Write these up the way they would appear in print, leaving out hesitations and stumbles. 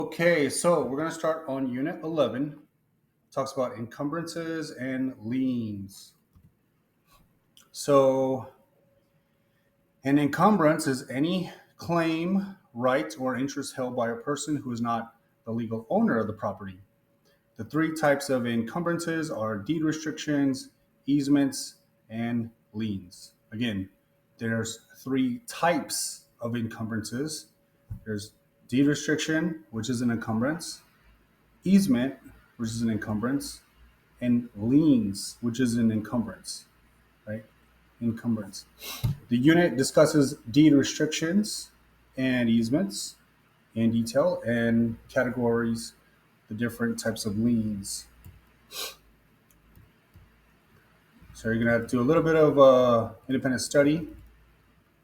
Okay, so we're going to start on Unit 11. It talks about encumbrances and liens. So, an encumbrance is any claim, right, or interest held by a person who is not the legal owner of the property. The three types of encumbrances are deed restrictions, easements, and liens. Again, there's three types of encumbrances. There's deed restriction, which is an encumbrance, easement, which is an encumbrance, and liens, which is an encumbrance, right? Encumbrance. The unit discusses deed restrictions and easements in detail and categories the different types of liens. So you're going to have to do a little bit of independent study.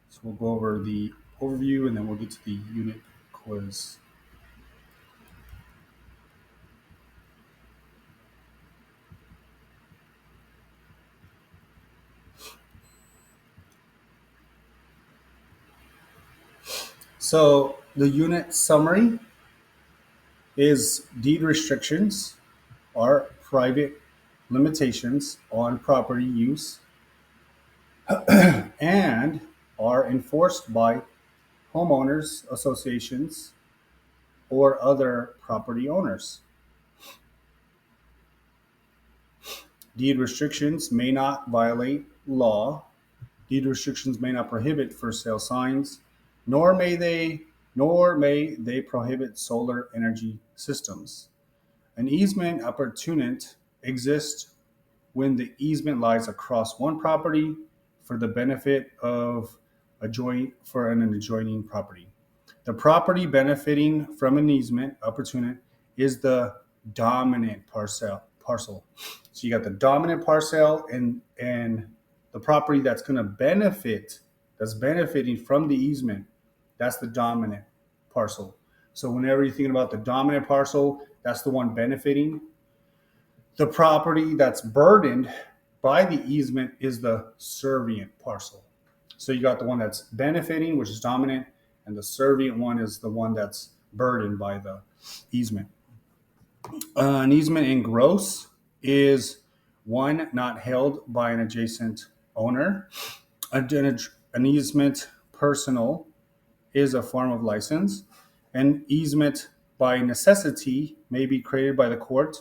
So we'll go over the overview and then we'll get to the unit quiz. So the unit summary is deed restrictions are private limitations on property use and are enforced by homeowners associations or other property owners. Deed restrictions may not violate law. Deed restrictions may not prohibit for sale signs, nor may they prohibit solar energy systems. An easement opportunity exists when the easement lies across one property for the benefit of an adjoining property. The property benefiting from an easement opportunity is the dominant parcel. So you got the dominant parcel and the property that's going to that's benefiting from the easement, that's the dominant parcel. So whenever you're thinking about the dominant parcel, that's the one benefiting. The property that's burdened by the easement is the servient parcel. So you got the one that's benefiting, which is dominant, and the servient one is the one that's burdened by the easement. An easement in gross is one not held by an adjacent owner. An easement personal is a form of license. An easement by necessity may be created by the court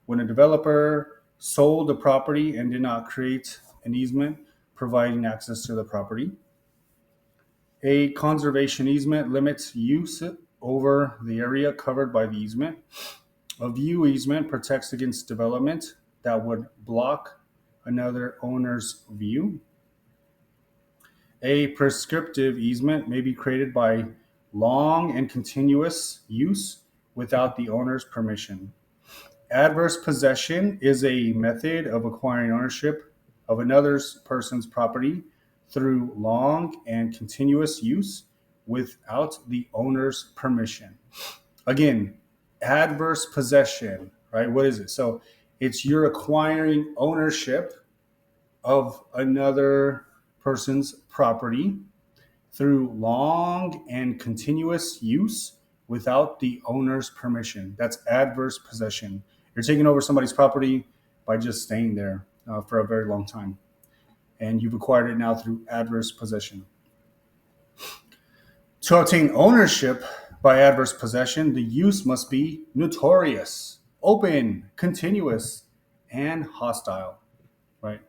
when a developer sold the property and did not create an easement providing access to the property. A conservation easement limits use over the area covered by the easement. A view easement protects against development that would block another owner's view. A prescriptive easement may be created by long and continuous use without the owner's permission. Adverse possession is a method of acquiring ownership of another person's property through long and continuous use without the owner's permission. Again, adverse possession, right? What is it? So it's you're acquiring ownership of another person's property through long and continuous use without the owner's permission. That's adverse possession. You're taking over somebody's property by just staying there for a very long time. And you've acquired it now through adverse possession. To obtain ownership by adverse possession, the use must be notorious, open, continuous, and hostile, right?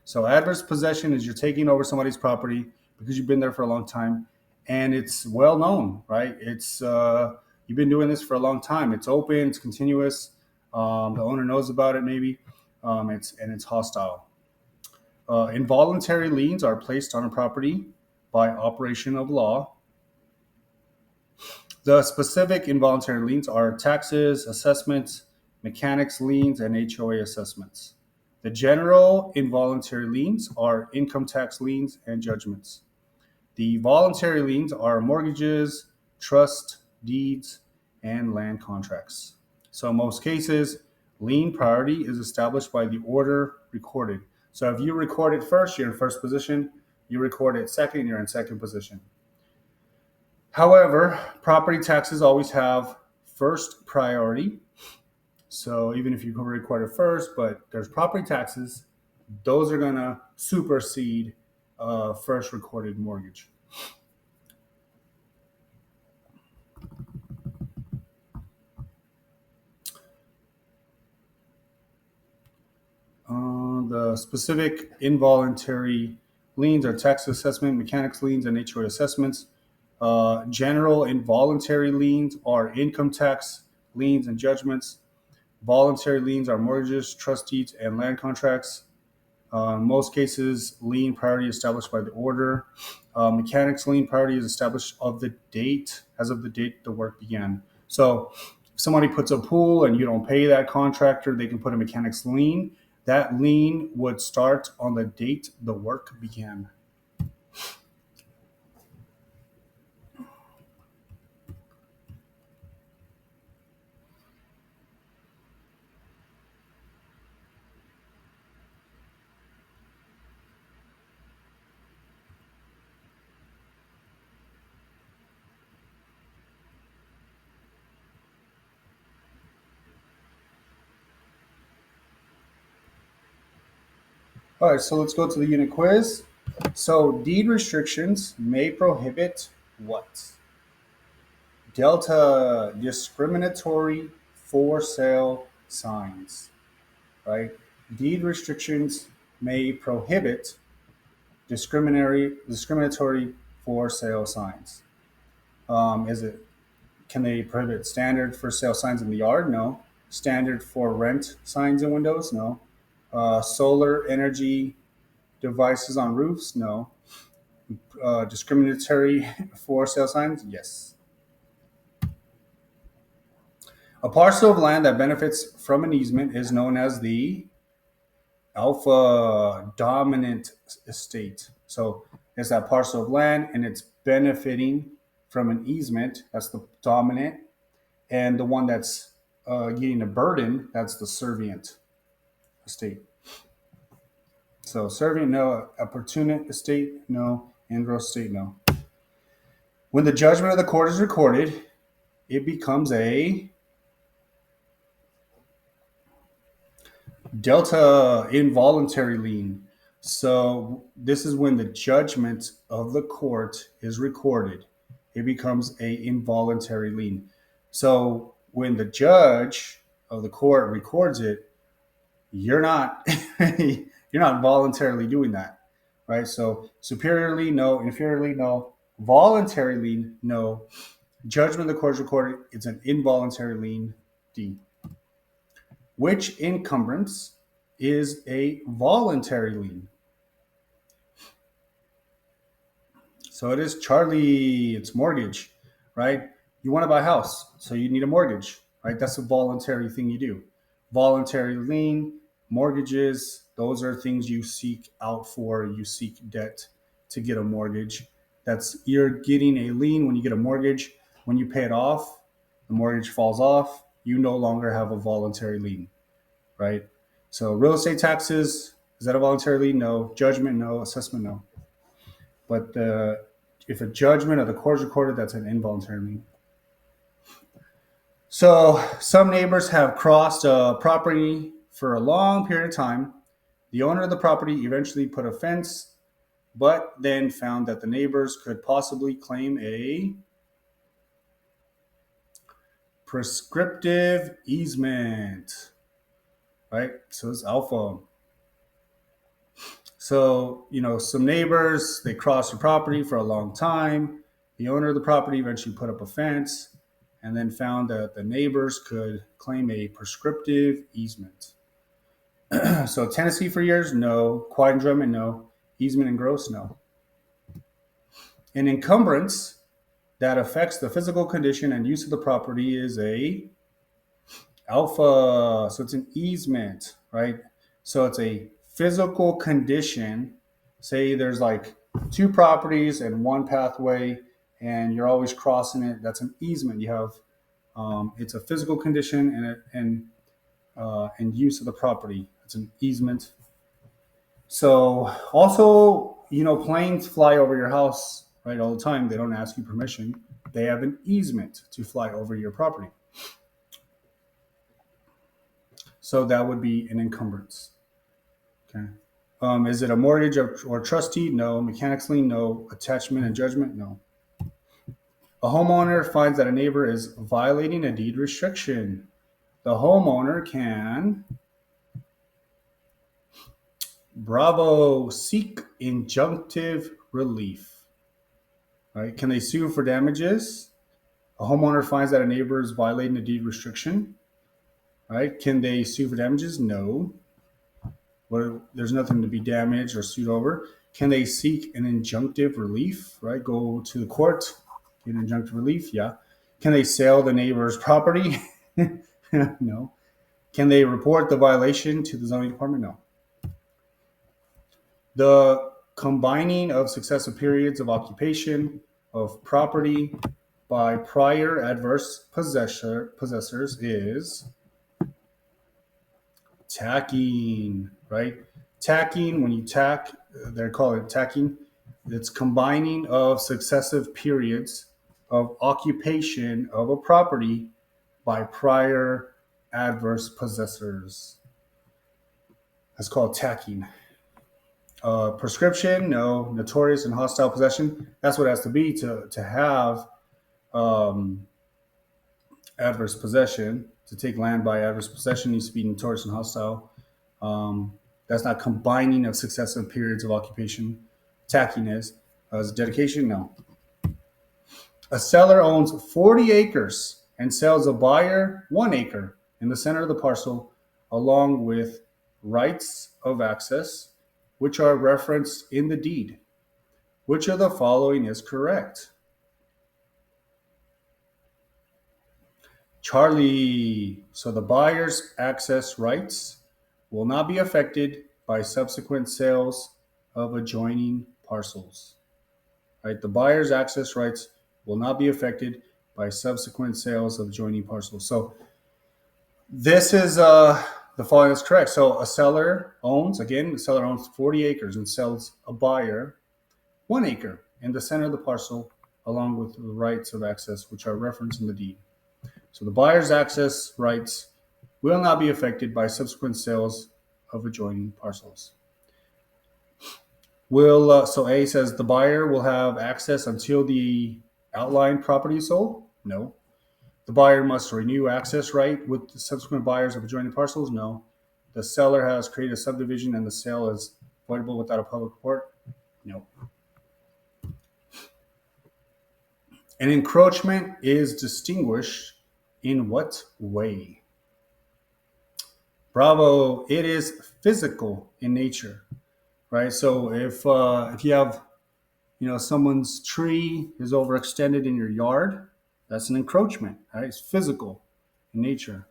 So adverse possession is you're taking over somebody's property because you've been there for a long time and it's well known, right? It's you've been doing this for a long time. It's open, it's continuous. The owner knows about it maybe. It's hostile. Involuntary liens are placed on a property by operation of law. The specific involuntary liens are taxes, assessments, mechanics liens, and HOA assessments. The general involuntary liens are income tax liens and judgments. The voluntary liens are mortgages, trust, deeds, and land contracts. So in most cases, lien priority is established by the order recorded. So if you record it first, you're in first position. You record it second, you're in second position. However, property taxes always have first priority. So even if you record it first, but there's property taxes, those are going to supersede first recorded mortgage. The specific involuntary liens are tax assessment, mechanics liens, and HOA assessments. General involuntary liens are income tax liens and judgments. Voluntary liens are mortgages, trust deeds, and land contracts. In most cases, lien priority established by the order. Mechanics lien priority is established as of the date the work began. So if somebody puts a pool and you don't pay that contractor, they can put a mechanics lien. That lien would start on the date the work began. All right, so let's go to the unit quiz. So deed restrictions may prohibit what? Delta, discriminatory for sale signs, right? Deed restrictions may prohibit discriminatory for sale signs. Is it? Can they prohibit standard for sale signs in the yard? No. Standard for rent signs and windows? No. Solar energy devices on roofs? No. Discriminatory for sale signs? Yes. A parcel of land that benefits from an easement is known as the alpha dominant estate. So it's that parcel of land and it's benefiting from an easement. That's the dominant. And the one that's getting a burden, that's the servient estate. So servient, no. Opportunate estate, no. Engross estate, no. When the judgment of the court is recorded, it becomes a delta involuntary lien. So this is when the judgment of the court is recorded. It becomes a involuntary lien. So when the judge of the court records it, you're not you're not voluntarily doing that, right? So superior lien, no. Inferior lien, no. Voluntary lien, no. Judgment of the court is recorded. It's an involuntary lien, D. Which encumbrance is a voluntary lien? So it is Charlie, it's mortgage, right? You want to buy a house, so you need a mortgage, right? That's a voluntary thing you do. Voluntary lien, mortgages, those are things you seek out for. You seek debt to get a mortgage. You're getting a lien when you get a mortgage. When you pay it off, the mortgage falls off. You no longer have a voluntary lien, right? So real estate taxes, is that a voluntary lien? No. Judgment, no. Assessment, no. But if a judgment of the court is recorded, that's an involuntary lien. So some neighbors have crossed a property for a long period of time. The owner of the property eventually put a fence, but then found that the neighbors could possibly claim a prescriptive easement, right? So it's alpha. So, some neighbors, they crossed the property for a long time. The owner of the property eventually put up a fence and then found that the neighbors could claim a prescriptive easement. So tenancy for years, no. Quiet enjoyment, no. Easement and gross, no. An encumbrance that affects the physical condition and use of the property is a alpha. So it's an easement, right? So it's a physical condition. Say there's like two properties and one pathway and you're always crossing it. That's an easement. You have it's a physical condition and use of the property. It's an easement. So also, planes fly over your house, right, all the time. They don't ask you permission. They have an easement to fly over your property. So that would be an encumbrance. Okay. Is it a mortgage or trustee? No. Mechanics lien? No. Attachment and judgment? No. A homeowner finds that a neighbor is violating a deed restriction. The homeowner can, bravo, seek injunctive relief. Right? Can they sue for damages? A homeowner finds that a neighbor is violating a deed restriction. Right? Can they sue for damages? No. There's nothing to be damaged or sued over. Can they seek an injunctive relief? Right? Go to the court, get an injunctive relief. Yeah. Can they sell the neighbor's property? No. Can they report the violation to the zoning department? No. The combining of successive periods of occupation of property by prior adverse possessors is tacking, right? Tacking, when you tack, they call it tacking. It's combining of successive periods of occupation of a property by prior adverse possessors. That's called tacking. Prescription, no. Notorious and hostile possession. That's what it has to be to have adverse possession. To take land by adverse possession needs to be notorious and hostile. That's not combining of successive periods of occupation. Tacking is. As dedication, no. A seller owns 40 acres and sells a buyer 1 acre in the center of the parcel, along with rights of access, which are referenced in the deed. Which of the following is correct? Charlie. So the buyer's access rights will not be affected by subsequent sales of adjoining parcels. Right? The buyer's access rights will not be affected by subsequent sales of adjoining parcels. So this is the following is correct. So the seller owns 40 acres and sells a buyer 1 acre in the center of the parcel, along with the rights of access, which are referenced in the deed. So the buyer's access rights will not be affected by subsequent sales of adjoining parcels. So A says the buyer will have access until the outlined property is sold? No. The buyer must renew access right with the subsequent buyers of adjoining parcels? No. The seller has created a subdivision and the sale is voidable without a public report? No. An encroachment is distinguished in what way? Bravo! It is physical in nature, right? So if you have, someone's tree is overextended in your yard, that's an encroachment, right? It's physical in nature.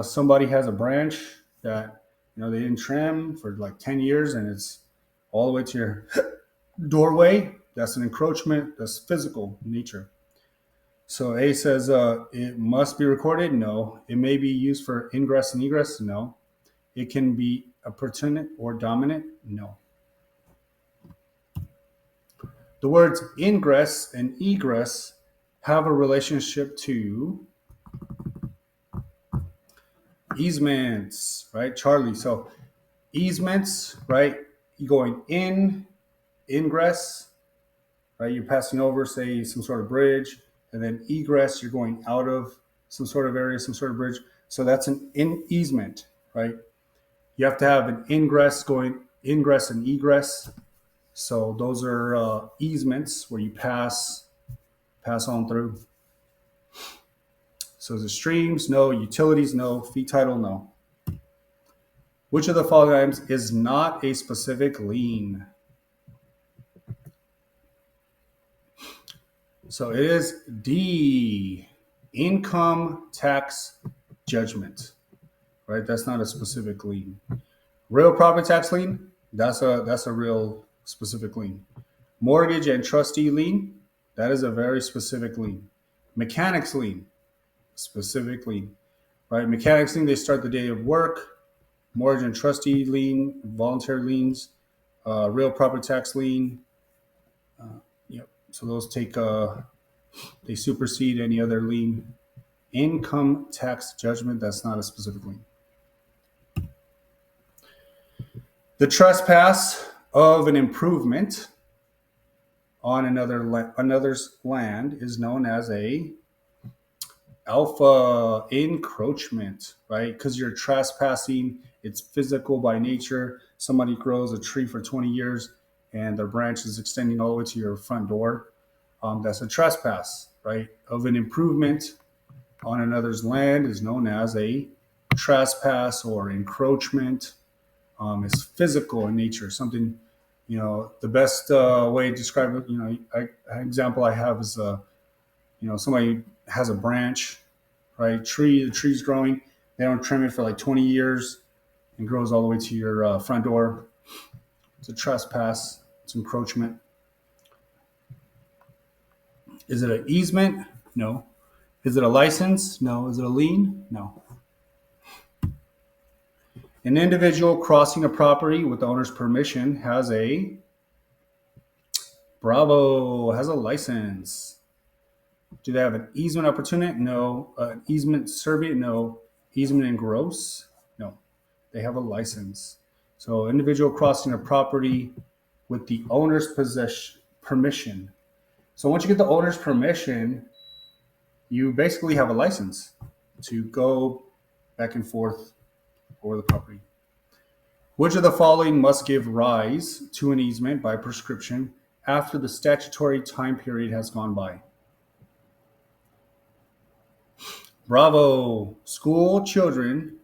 Somebody has a branch that they didn't trim for like 10 years and it's all the way to your doorway. That's an encroachment. That's physical in nature. So A says it must be recorded. No. It may be used for ingress and egress. No. It can be appurtenant or dominant. No. The words ingress and egress have a relationship to easements, right, Charlie? So easements, right? You going in, ingress, right? You're passing over, say, some sort of bridge, and then egress, you're going out of some sort of area, some sort of bridge. So that's an easement, right? You have to have an ingress and egress. So those are easements where you pass on through. So the streams, no. Utilities, no. Fee title, no. Which of the following items is not a specific lien? So it is D, income tax judgment, right? That's not a specific lien. Real property tax lien, that's a real specific lien. Mortgage and trustee lien, that is a very specific lien. Mechanics lien, specific lien, right? Mechanics lien, they start the day of work. Mortgage and trustee lien, voluntary liens, real property tax lien. So those take They supersede any other lien. Income tax judgment, that's not a specific lien. The trespass of an improvement on another's land is known as a alpha encroachment, right? Because you're trespassing, it's physical by nature. Somebody grows a tree for 20 years and their branch is extending all the way to your front door. That's a trespass, right? Of an improvement on another's land is known as a trespass or encroachment. It's physical in nature, something, the best way to describe it, an example I have is, somebody has a branch, right? The tree's growing. They don't trim it for like 20 years and grows all the way to your front door. It's a trespass. It's encroachment. Is it an easement? No. Is it a license? No. Is it a lien? No. An individual crossing a property with the owner's permission has a license. Do they have an easement opportunity? No. An easement survey? No. Easement in gross? No. They have a license. So individual crossing a property with the owner's permission. So once you get the owner's permission, you basically have a license to go back and forth over the property. Which of the following must give rise to an easement by prescription after the statutory time period has gone by? Bravo. School children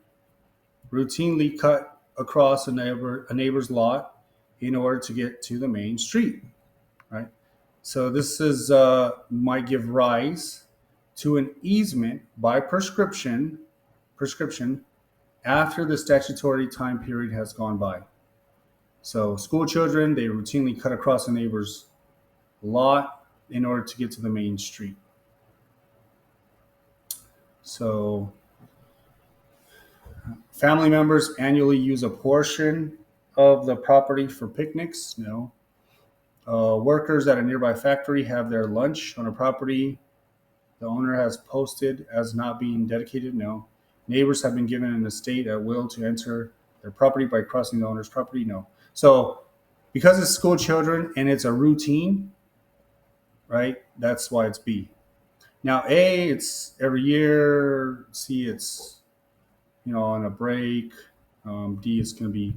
routinely cut across a neighbor's lot in order to get to the main street, right? So this is might give rise to an easement by prescription after the statutory time period has gone by. So school children, they routinely cut across a neighbor's lot in order to get to the main street. So family members annually use a portion of the property for picnics. No. Workers at a nearby factory have their lunch on a property the owner has posted as not being dedicated. No. Neighbors have been given an estate at will to enter their property by crossing the owner's property. No. So because it's school children and it's a routine, right? That's why it's B. Now A, it's every year. C, it's on a break. D, it's going to be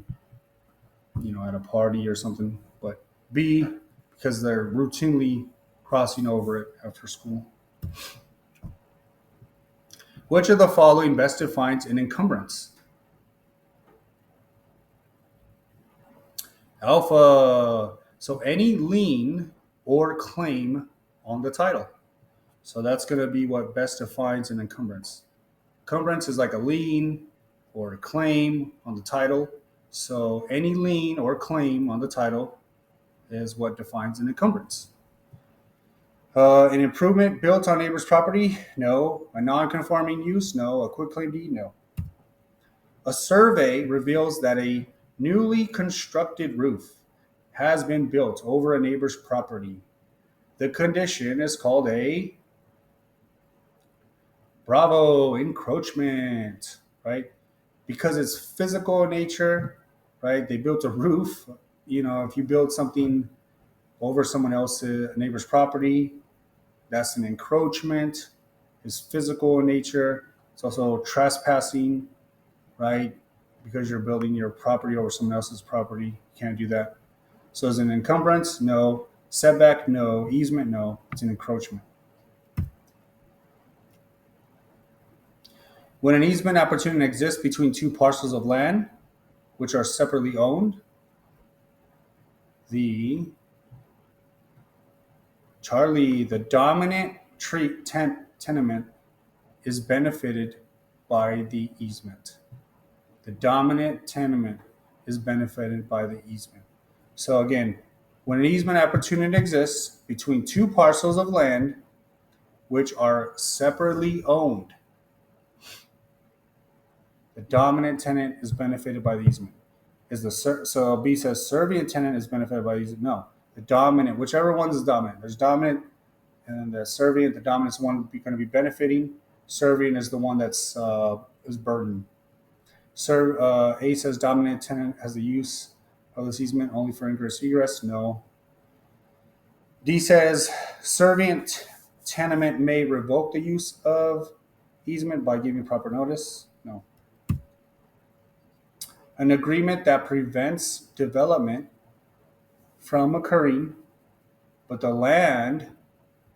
at a party or something. But B, because they're routinely crossing over it after school. Which of the following best defines an encumbrance? Alpha. So any lien or claim on the title. So that's going to be what best defines an encumbrance. Encumbrance is like a lien or a claim on the title. So any lien or claim on the title is what defines an encumbrance. An improvement built on neighbor's property? No. A non-conforming use? No. A quitclaim deed? No. A survey reveals that a newly constructed roof has been built over a neighbor's property. The condition is called a encroachment, right? Because it's physical in nature, right? They built a roof. If you build something over someone else's neighbor's property, that's an encroachment. It's physical in nature. It's also trespassing, right? Because you're building your property over someone else's property. You can't do that. So is it an encumbrance? No. Setback? No. Easement? No. It's an encroachment. When an easement opportunity exists between two parcels of land, which are separately owned, the dominant tenement is benefited by the easement. The dominant tenement is benefited by the easement. So again, when an easement opportunity exists between two parcels of land which are separately owned, the dominant tenant is benefited by the easement. So B says servient tenant is benefited by the easement. No, the dominant, whichever one is dominant. There's dominant And then the servient, the dominant is the one going to be benefiting. Servient is the one that's is burdened. A says dominant tenant has the use of this easement only for ingress egress. No. D says servient tenement may revoke the use of easement by giving proper notice. No. An agreement that prevents development from occurring, but the land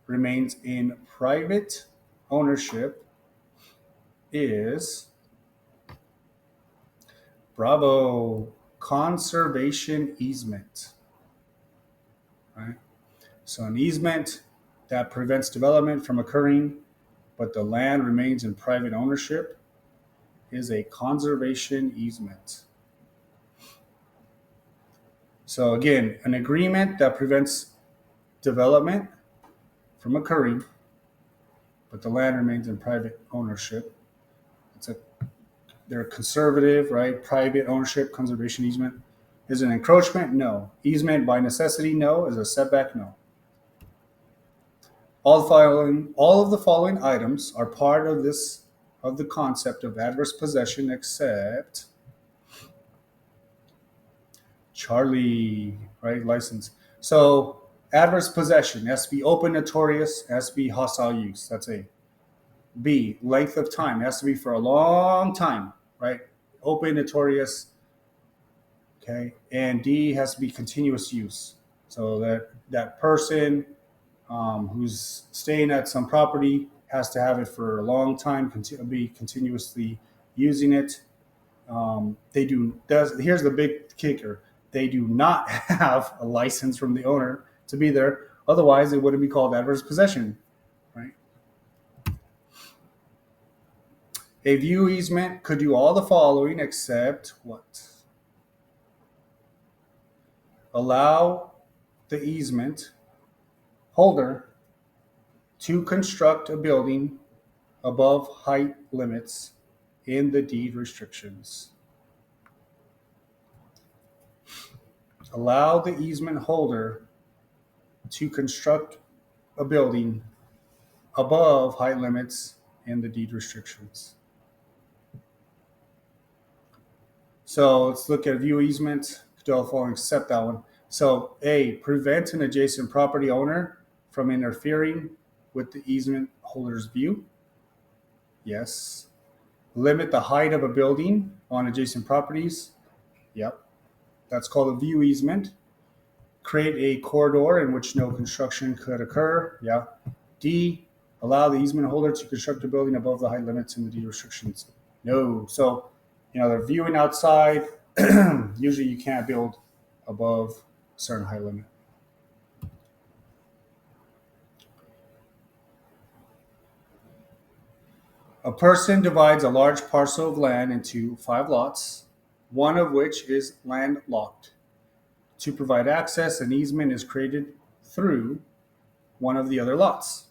remains in private ownership is bravo, conservation easement. Right? So an easement that prevents development from occurring, but the land remains in private ownership is a conservation easement. So again, an agreement that prevents development from occurring, but the land remains in private ownership. They're conservative, right? Private ownership, conservation easement. Is it an encroachment? No. Easement by necessity? No. Is it a setback? No. All of the following items are part of the concept of adverse possession, except Charlie, right? License. So adverse possession has to be open, notorious, has to be hostile use. That's A. B, length of time. It has to be for a long time, right? Open, notorious. Okay. And D has to be continuous use. So that person who's staying at some property has to have it for a long time, be continuously using it. Here's the big kicker. They do not have a license from the owner to be there. Otherwise, it wouldn't be called adverse possession, right? A view easement could do all the following except what? Allow the easement holder to construct a building above height limits in the deed restrictions. Allow the easement holder to construct a building above height limits in the deed restrictions. So let's look at view easement. Do all the following except that one. So A, prevent an adjacent property owner from interfering with the easement holder's view. Yes. Limit the height of a building on adjacent properties. Yep. That's called a view easement. Create a corridor in which no construction could occur. Yeah. D, allow the easement holder to construct a building above the height limits in the deed restrictions. No. So, they're viewing outside. Usually you can't build above a certain height limit. A person divides a large parcel of land into 5 lots, one of which is landlocked. To provide access, an easement is created through one of the other lots.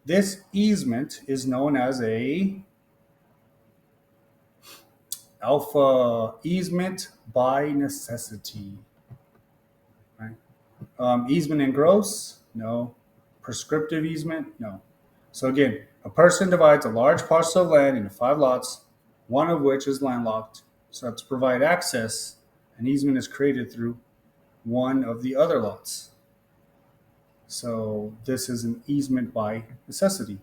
This easement is known as a alpha easement by necessity. Right? Easement in gross? No. Prescriptive easement? No. So again, a person divides a large parcel of land into 5 lots, one of which is landlocked. So to provide access, an easement is created through one of the other lots. So this is an easement by necessity.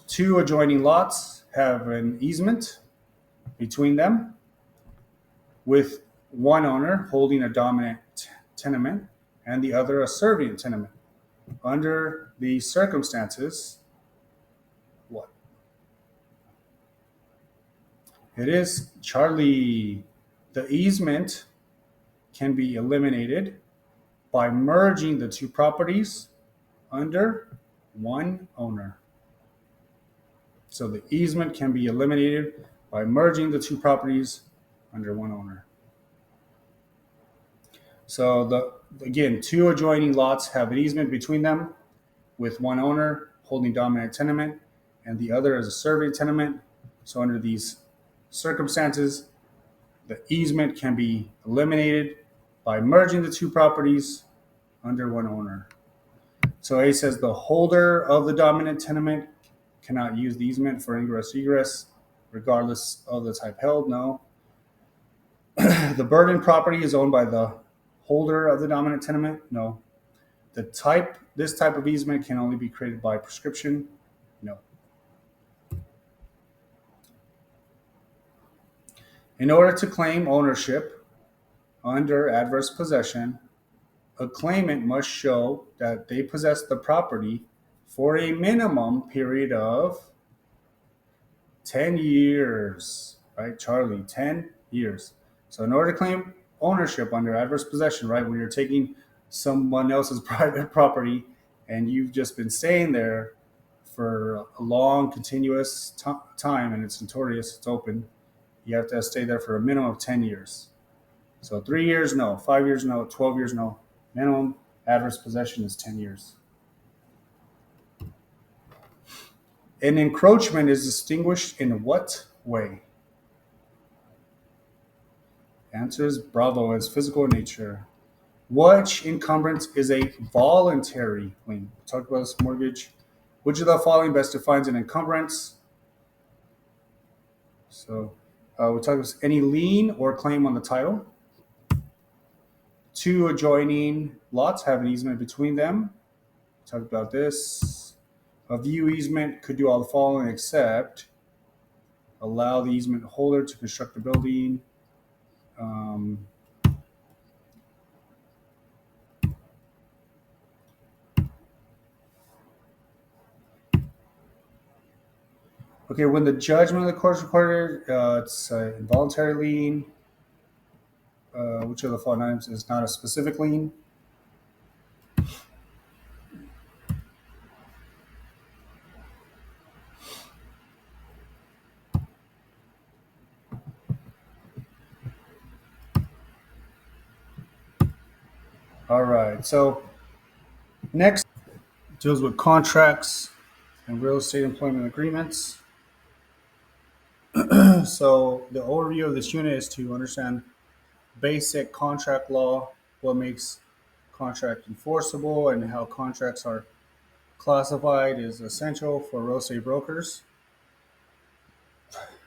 2 adjoining lots have an easement between them, with one owner holding a dominant tenement and the other a servient tenement. Under these circumstances, what? It is Charlie. The easement can be eliminated by merging the 2 properties under one owner. So the easement can be eliminated by merging the 2 properties under one owner. So again, 2 adjoining lots have an easement between them with one owner holding dominant tenement and the other as a servient tenement. So under these circumstances, the easement can be eliminated by merging the 2 properties under one owner. So A says the holder of the dominant tenement cannot use the easement for ingress egress, regardless of the type held. No. The burden property is owned by the holder of the dominant tenement. No. This type of easement can only be created by prescription. No. In order to claim ownership under adverse possession, a claimant must show that they possess the property for a minimum period of 10 years, right, Charlie? 10 years. So, in order to claim ownership under adverse possession, right, when you're taking someone else's private property and you've just been staying there for a long, continuous time and it's notorious, it's open, you have to stay there for a minimum of 10 years. So, 3 years, no. 5 years, no. 12 years, no. Minimum adverse possession is 10 years. An encroachment is distinguished in what way? Answer is bravo, as physical in nature. Which encumbrance is a voluntary lien? We talked about this mortgage. Which of the following best defines an encumbrance? So we talked about any lien or claim on the title. Two adjoining lots have an easement between them. We talked about this. A view easement could do all the following except allow the easement holder to construct the building. Okay, when the judgment of the court is recorded, it's an involuntary lien. Which of the following items is not a specific lien? All right, so next deals with contracts and real estate employment agreements. So the overview of this unit is to understand basic contract law, what makes contract enforceable, and how contracts are classified is essential for real estate brokers.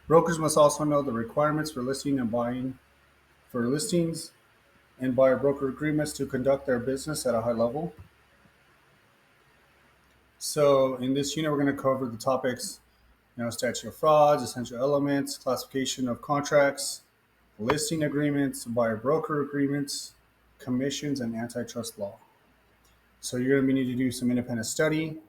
Brokers must also know the requirements for listing and buying for listings and buyer broker agreements to conduct their business at a high level. So in this unit, we're going to cover the topics, statute of frauds, essential elements, classification of contracts, listing agreements, buyer broker agreements, commissions, and antitrust law. So you're going to need to do some independent study.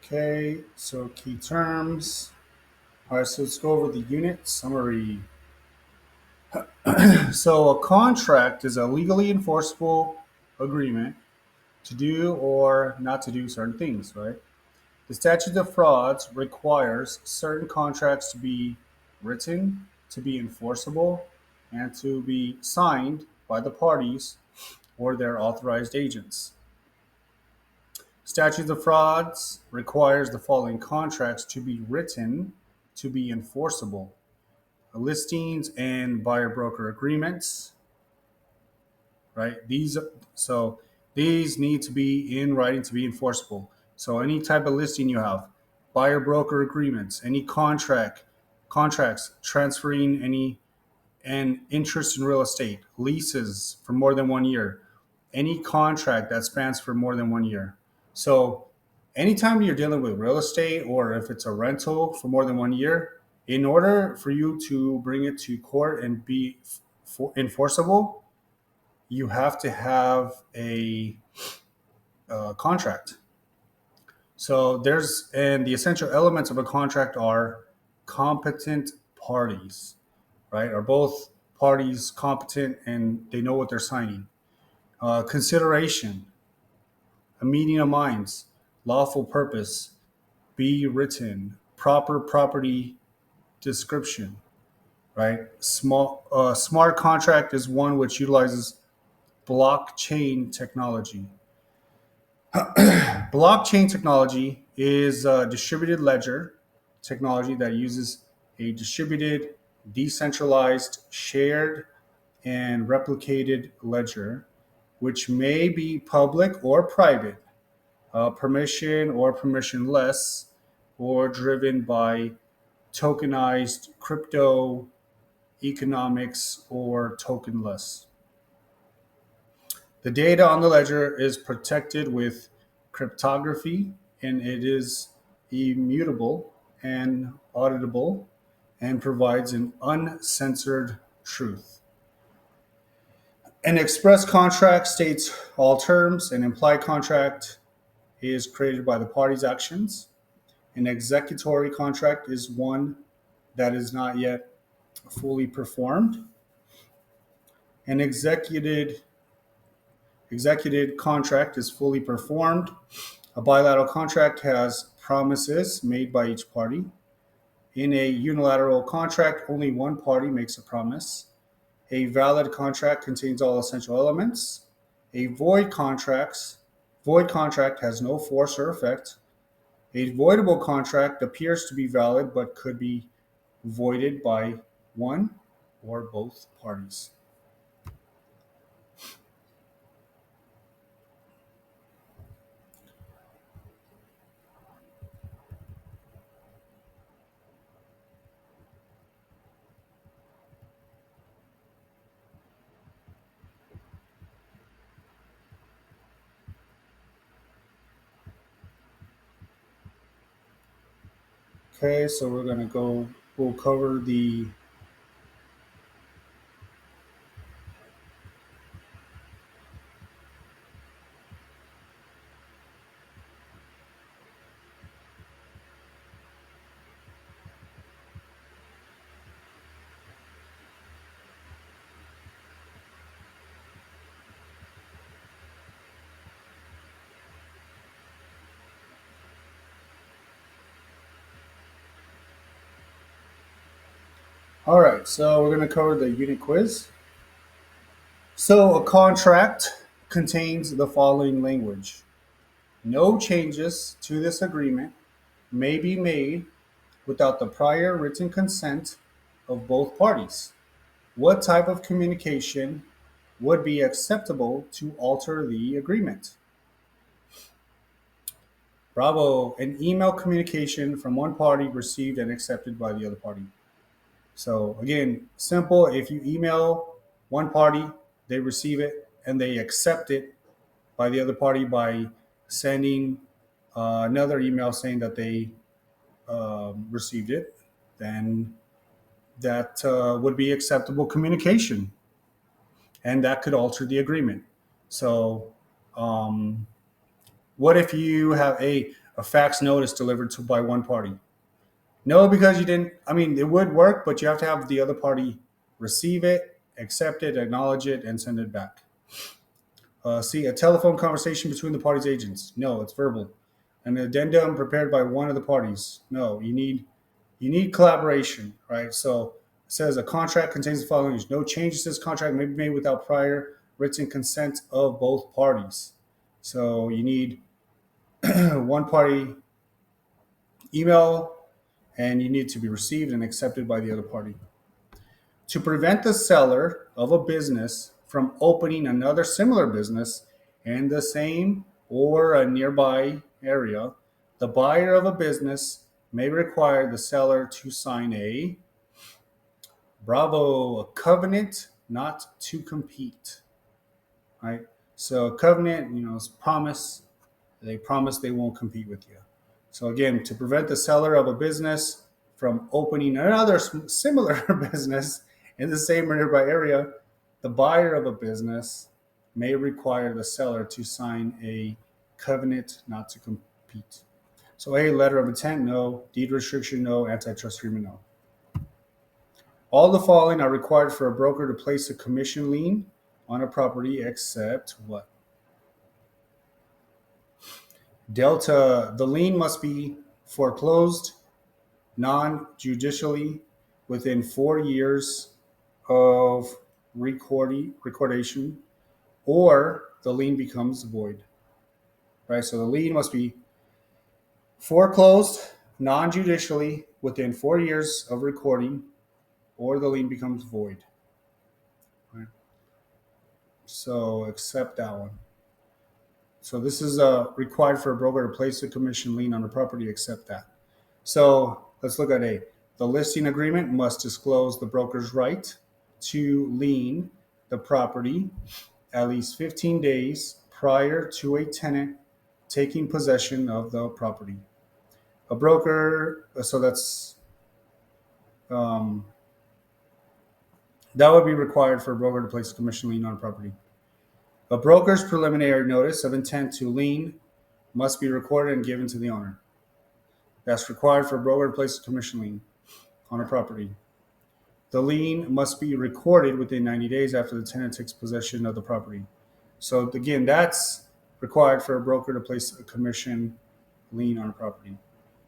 Okay, so key terms. All right, so let's go over the unit summary. So a contract is a legally enforceable agreement to do or not to do certain things, right? The statute of frauds requires certain contracts to be written, to be enforceable, and to be signed by the parties or their authorized agents. Statute of frauds requires the following contracts to be written to be enforceable: listings and buyer broker agreements, right? These need to be in writing to be enforceable. So any type of listing you have, buyer broker agreements, any contracts transferring any and interest in real estate, leases for more than 1 year, any contract that spans for more than 1 year. So anytime you're dealing with real estate or if it's a rental for more than 1 year, in order for you to bring it to court and be enforceable, you have to have a contract. So and the essential elements of a contract are competent parties, right? Are both parties competent and they know what they're signing? Consideration, a meeting of minds, lawful purpose, be written, proper property description, right? Smart contract is one which utilizes blockchain technology. Blockchain technology is a distributed ledger technology that uses a distributed, decentralized, shared, and replicated ledger, which may be public or private, permission or permissionless, or driven by tokenized crypto economics or tokenless. The data on the ledger is protected with cryptography and it is immutable and auditable and provides an uncensored truth. An express contract states all terms. An implied contract is created by the parties' actions. An executory contract is one that is not yet fully performed. An executed contract is fully performed. A bilateral contract has promises made by each party. In a unilateral contract, only one party makes a promise. A valid contract contains all essential elements. A void contract has no force or effect. A voidable contract appears to be valid but could be voided by one or both parties. Okay, so we'll cover the. All right, so we're going to cover the unit quiz. So a contract contains the following language. No changes to this agreement may be made without the prior written consent of both parties. What type of communication would be acceptable to alter the agreement? Bravo, an email communication from one party received and accepted by the other party. So again, simple. If you email one party, they receive it and they accept it by the other party by sending another email saying that they received it, then that would be acceptable communication, and that could alter the agreement. So, um, what if you have a fax notice delivered to by one party? No, because you didn't. I mean, it would work, but you have to have the other party receive it, accept it, acknowledge it, and send it back. C, a telephone conversation between the parties' agents. No, it's verbal. An addendum prepared by one of the parties. No, you need collaboration, right? So it says a contract contains the following: no changes to this contract may be made without prior written consent of both parties. So you need one party email, and you need to be received and accepted by the other party. To prevent the seller of a business from opening another similar business in the same or a nearby area, the buyer of a business may require the seller to sign a bravo, a covenant not to compete. Right? So a covenant, is promise. They promise they won't compete with you. So again, to prevent the seller of a business from opening another similar business in the same or nearby area, the buyer of a business may require the seller to sign a covenant not to compete. So A, letter of intent, no. Deed restriction, no. Antitrust agreement, no. All the following are required for a broker to place a commission lien on a property except what? Delta, the lien must be foreclosed non-judicially within 4 years of recordation, or the lien becomes void. Right? So the lien must be foreclosed non-judicially within 4 years of recording, or the lien becomes void. Right? So accept that one. So this is required for a broker to place a commission lien on a property, accept that. So let's look at A. The listing agreement must disclose the broker's right to lien the property at least 15 days prior to a tenant taking possession of the property. A broker, so that would be required for a broker to place a commission lien on a property. A broker's preliminary notice of intent to lien must be recorded and given to the owner. That's required for a broker to place a commission lien on a property. The lien must be recorded within 90 days after the tenant takes possession of the property. So again, that's required for a broker to place a commission lien on a property.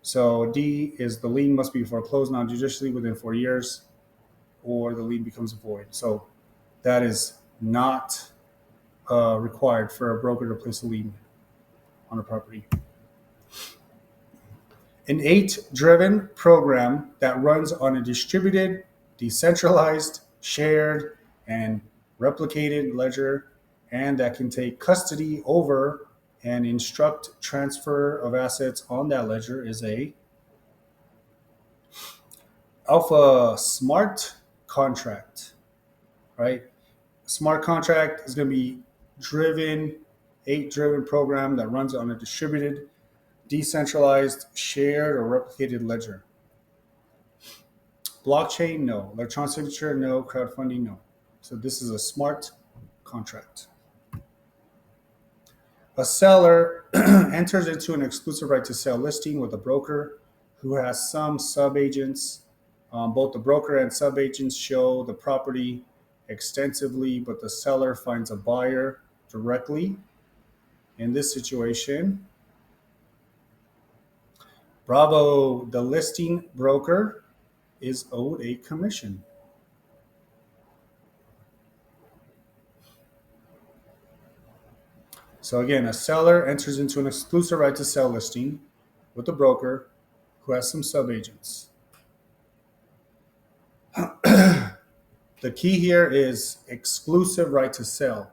So D is the lien must be foreclosed non-judicially within 4 years, or the lien becomes void. So that is not required for a broker to place a lien on a property. An 8-driven program that runs on a distributed, decentralized, shared, and replicated ledger, and that can take custody over and instruct transfer of assets on that ledger is a alpha smart contract, right? Smart contract is going to be driven, 8-driven program that runs on a distributed, decentralized, shared, or replicated ledger. Blockchain, no. Electronic signature, no. Crowdfunding, no. So this is a smart contract. A seller enters into an exclusive right to sell listing with a broker who has some subagents. Both the broker and subagents show the property extensively, but the seller finds a buyer directly. In this situation, bravo, the listing broker is owed a commission. So again, a seller enters into an exclusive right to sell listing with a broker who has some subagents. The key here is exclusive right to sell.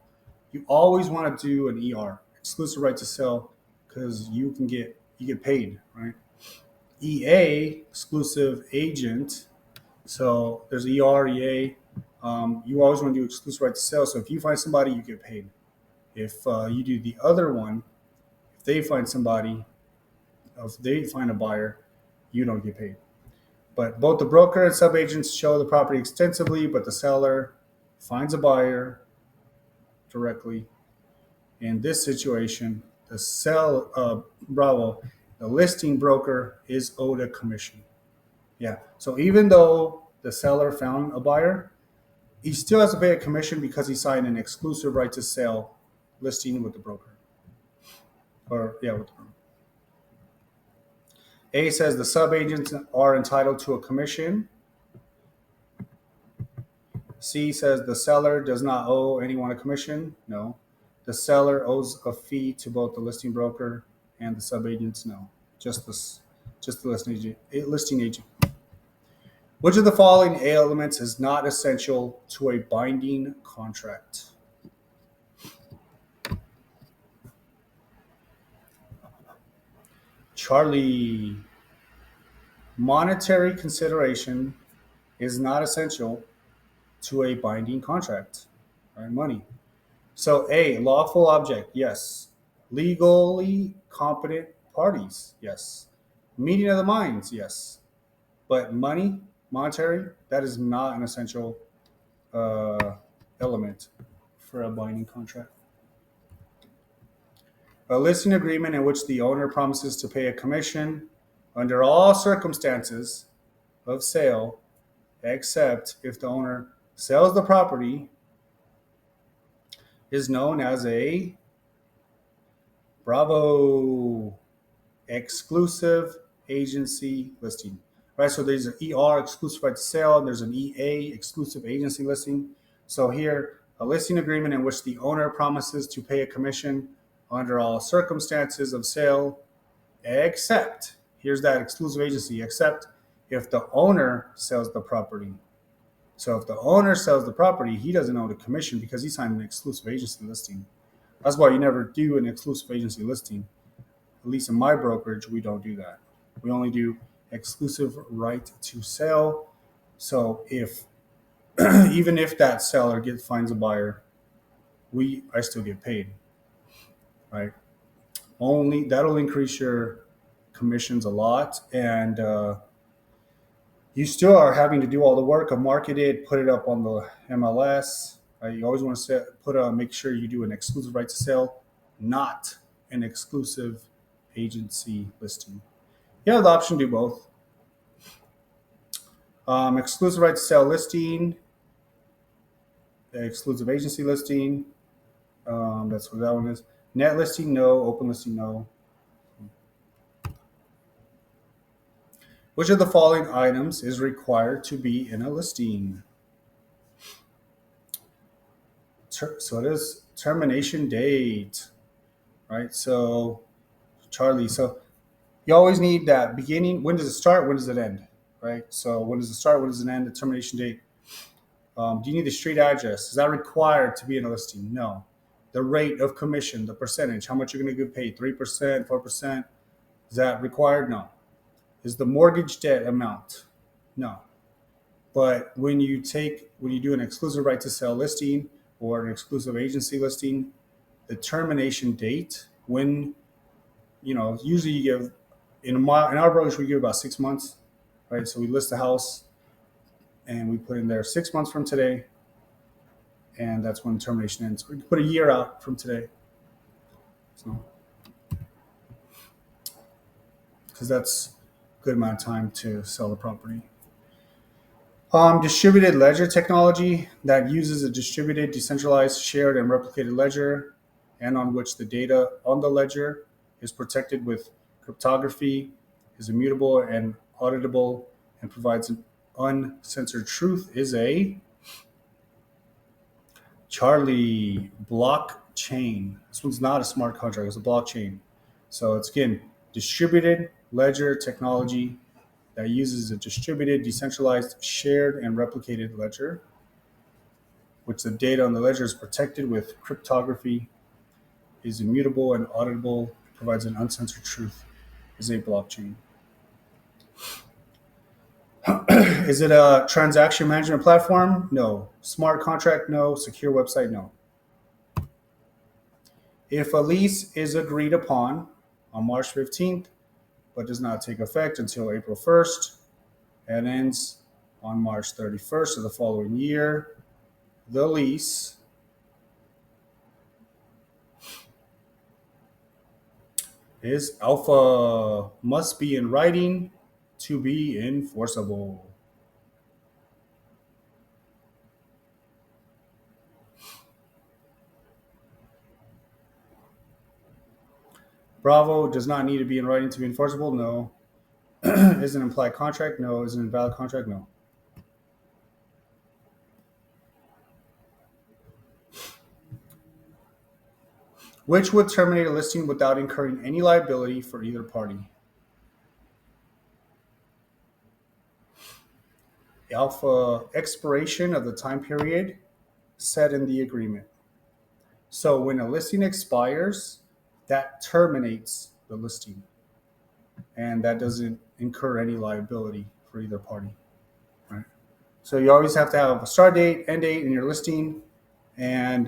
You always want to do an ER, exclusive right to sell, because you get paid, right? EA, exclusive agent. So there's ER, EA. You always want to do exclusive right to sell. So if you find somebody, you get paid. If you do the other one, if they find somebody, if they find a buyer, you don't get paid. But both the broker and subagents show the property extensively, but the seller finds a buyer directly. In this situation, the listing broker is owed a commission. Yeah. So even though the seller found a buyer, he still has to pay a commission because he signed an exclusive right to sell listing with the broker. With the broker. A says the subagents are entitled to a commission. C says the seller does not owe anyone a commission. No. The seller owes a fee to both the listing broker and the subagents. No. Just the listing agent. Which of the following elements is not essential to a binding contract? Charlie, monetary consideration is not essential to a binding contract. Right? Money. So A, lawful object, yes. Legally competent parties, yes. Meeting of the minds, yes. But monetary, that is not an essential element for a binding contract. A listing agreement in which the owner promises to pay a commission under all circumstances of sale, except if the owner sells the property, is known as a Bravo exclusive agency listing. Right, so there's an ER, exclusive right to sale, and there's an EA, exclusive agency listing. So here, a listing agreement in which the owner promises to pay a commission under all circumstances of sale, except, here's that exclusive agency, except if the owner sells the property. So if the owner sells the property, he doesn't own a commission because he signed an exclusive agency listing. That's why you never do an exclusive agency listing. At least in my brokerage, we don't do that. We only do exclusive right to sell. So if even if that seller finds a buyer, I still get paid, right? Only that'll increase your commissions a lot, and you still are having to do all the work of market it, put it up on the MLS. Right? You always want to make sure you do an exclusive right to sell, not an exclusive agency listing. You have the option to do both. Exclusive right to sell listing, exclusive agency listing. That's what that one is. Net listing, no. Open listing, no. Which of the following items is required to be in a listing? So it is termination date, right? So Charlie, so you always need that beginning. When does it start? When does it end? Right? So when does it start? When does it end? The termination date. Do you need the street address? Is that required to be in a listing? No. The rate of commission, the percentage, how much you're going to get paid, 3%, 4%. Is that required? No. Is the mortgage debt amount? No. But when you do an exclusive right to sell listing or an exclusive agency listing, the termination date, when, usually you give, in our brokerage, we give about 6 months, right? So we list the house and we put in there 6 months from today, and that's when termination ends. We put a year out from today. So, because that's a good amount of time to sell the property. Distributed ledger technology that uses a distributed, decentralized, shared, and replicated ledger, and on which the data on the ledger is protected with cryptography, is immutable and auditable, and provides an uncensored truth, is a Charlie blockchain. This one's not a smart contract, it's a blockchain. So it's, again, distributed ledger technology that uses a distributed, decentralized, shared, and replicated ledger, which the data on the ledger is protected with cryptography, is immutable and auditable, provides an uncensored truth, is a blockchain. Is it a transaction management platform? No. Smart contract? No. Secure website? No. If a lease is agreed upon on March 15th, but does not take effect until April 1st and ends on March 31st of the following year, the lease is alpha, must be in writing to be enforceable. Bravo, does not need to be in writing to be enforceable? No. Is an implied contract? No. Is an invalid contract? No. Which would terminate a listing without incurring any liability for either party? Alpha, expiration of the time period set in the agreement. So when a listing expires, that terminates the listing, and that doesn't incur any liability for either party, right? So you always have to have a start date, end date in your listing, and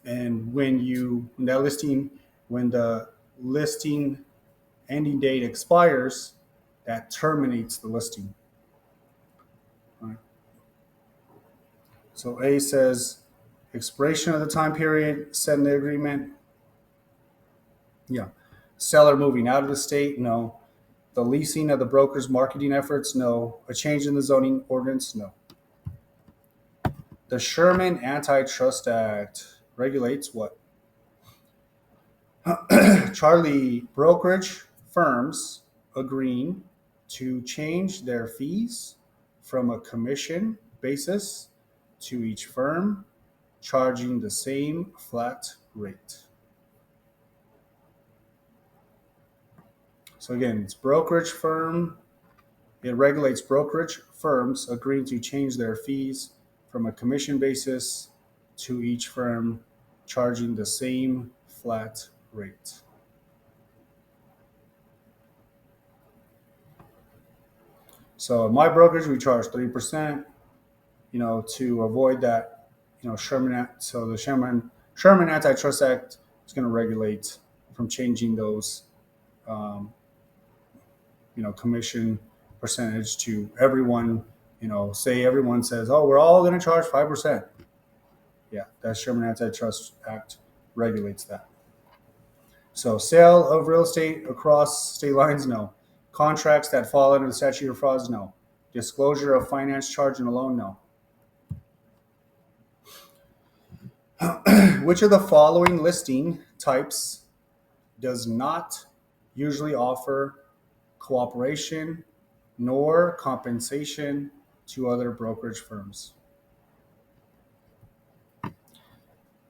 when the listing ending date expires, that terminates the listing. Right. So A says Expiration of the time period set in the agreement. Yeah. Seller moving out of the state. No. The leasing of the broker's marketing efforts. No. A change in the zoning ordinance. No. The Sherman Antitrust Act regulates what? Charlie, brokerage firms agreeing to change their fees from a commission basis to each firm, charging the same flat rate. So again, it's brokerage firm. It regulates brokerage firms agreeing to change their fees from a commission basis to each firm, charging the same flat rate. So in my brokerage, we charge 3%, to avoid that, Sherman. So the Sherman Antitrust Act is going to regulate from changing those, um, commission percentage to everyone. Say everyone says, "Oh, we're all going to charge 5%." Yeah, that Sherman Antitrust Act regulates that. So sale of real estate across state lines, no. Contracts that fall under the statute of frauds, no. Disclosure of finance charge and a loan, no. Which of the following listing types does not usually offer cooperation nor compensation to other brokerage firms?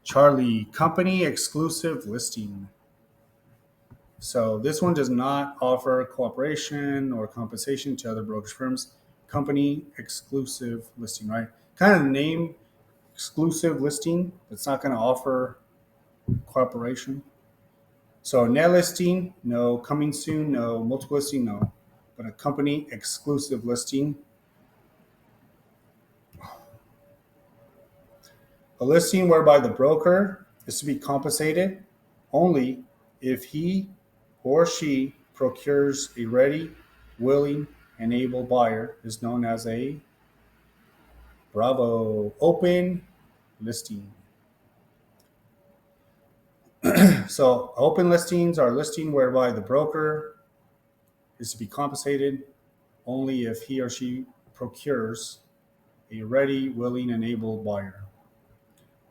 Charlie, company exclusive listing. So this one does not offer cooperation or compensation to other brokerage firms. Company exclusive listing, right? Kind of name exclusive listing. It's not going to offer cooperation. So net listing, no. Coming soon, no. Multiple listing, no. But a company exclusive listing. A listing whereby the broker is to be compensated only if he or she procures a ready, willing, and able buyer is known as a bravo open listing. So open listings are a listing whereby the broker is to be compensated only if he or she procures a ready, willing, and able buyer.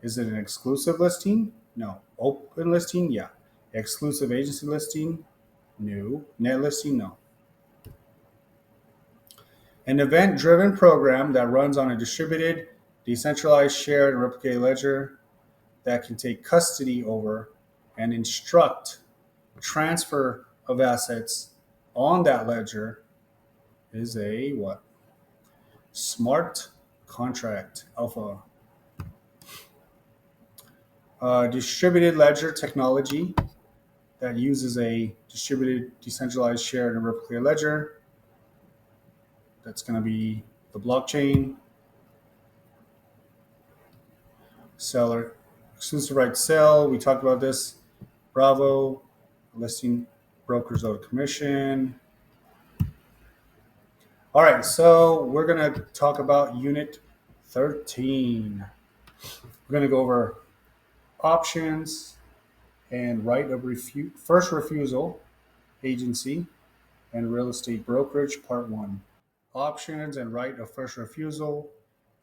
Is it an exclusive listing? No. Open listing? Yeah. Exclusive agency listing? No. Net listing? No. An event-driven program that runs on a distributed, decentralized, shared, and replicated ledger that can take custody over and instruct transfer of assets on that ledger is a what? Smart contract alpha. Distributed ledger technology that uses a distributed, decentralized, shared, and replicated ledger. That's going to be the blockchain. Seller, exclusive right to sell. We talked about this. Bravo, listing brokers owe commission. All right, so we're going to talk about Unit 13. We're going to go over options and right of first refusal, agency, and real estate brokerage, Part 1. Options and right of first refusal,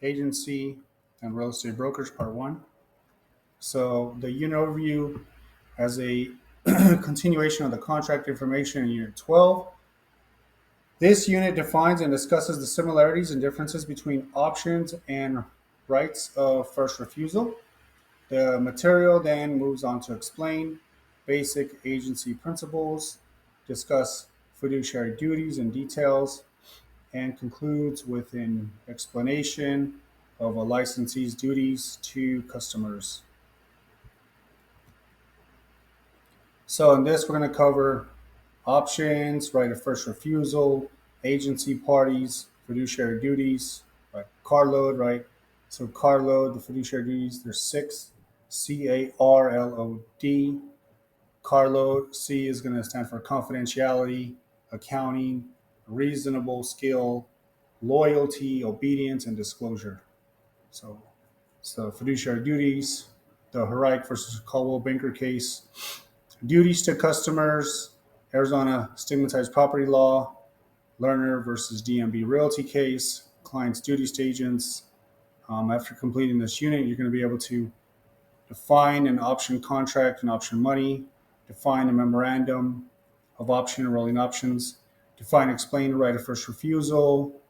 agency, and real estate brokerage, Part 1. So the unit overview has a continuation of the contract information in Unit 12. This unit defines and discusses the similarities and differences between options and rights of first refusal. The material then moves on to explain basic agency principles, discuss fiduciary duties and details, and concludes with an explanation of a licensee's duties to customers. So in this, we're going to cover options, right of first refusal, agency parties, fiduciary duties, like carload, right? So carload, the fiduciary duties, there's 6, CARLOD. Carload, C is going to stand for confidentiality, accounting, reasonable skill, loyalty, obedience, and disclosure. So So fiduciary duties, the Herrick versus Caldwell Banker case, duties to customers, Arizona stigmatized property law, Lerner versus DMB realty case, client's duties to agents. After completing this unit, you're going to be able to define an option contract and option money, define a memorandum of option and rolling options, define, explain the right of first refusal,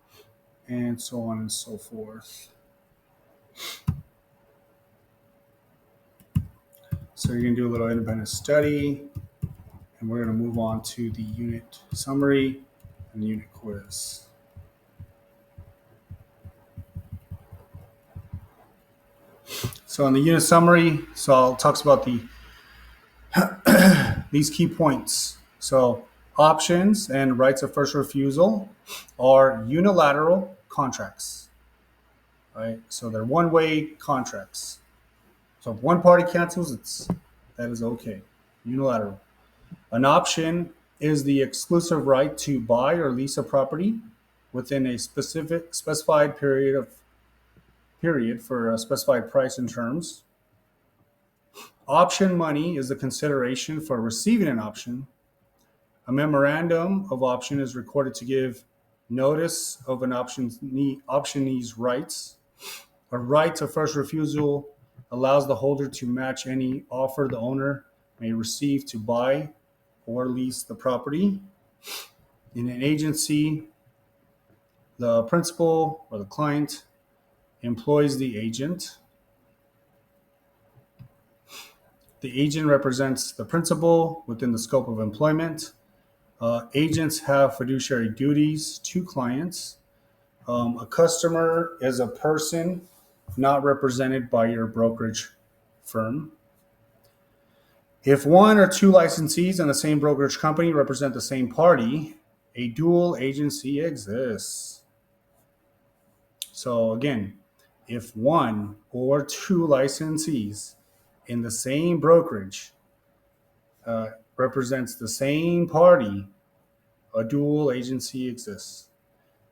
and so on and so forth. So you're going to do a little independent study, and we're going to move on to the unit summary and the unit quiz. So in the unit summary, it talks about these key points. So options and rights of first refusal are unilateral contracts, right? So they're one-way contracts. So if one party cancels, that is okay, unilateral. An option is the exclusive right to buy or lease a property within a specified period for a specified price and terms. Option money is the consideration for receiving an option. A memorandum of option is recorded to give notice of an optionee's rights. A right of first refusal allows the holder to match any offer the owner may receive to buy or lease the property. In an agency, the principal or the client employs the agent. The agent represents the principal within the scope of employment. Agents have fiduciary duties to clients. A customer is a person not represented by your brokerage firm. If one or two licensees in the same brokerage company represent the same party, a dual agency exists. So again, if one or two licensees in the same brokerage represents the same party, a dual agency exists.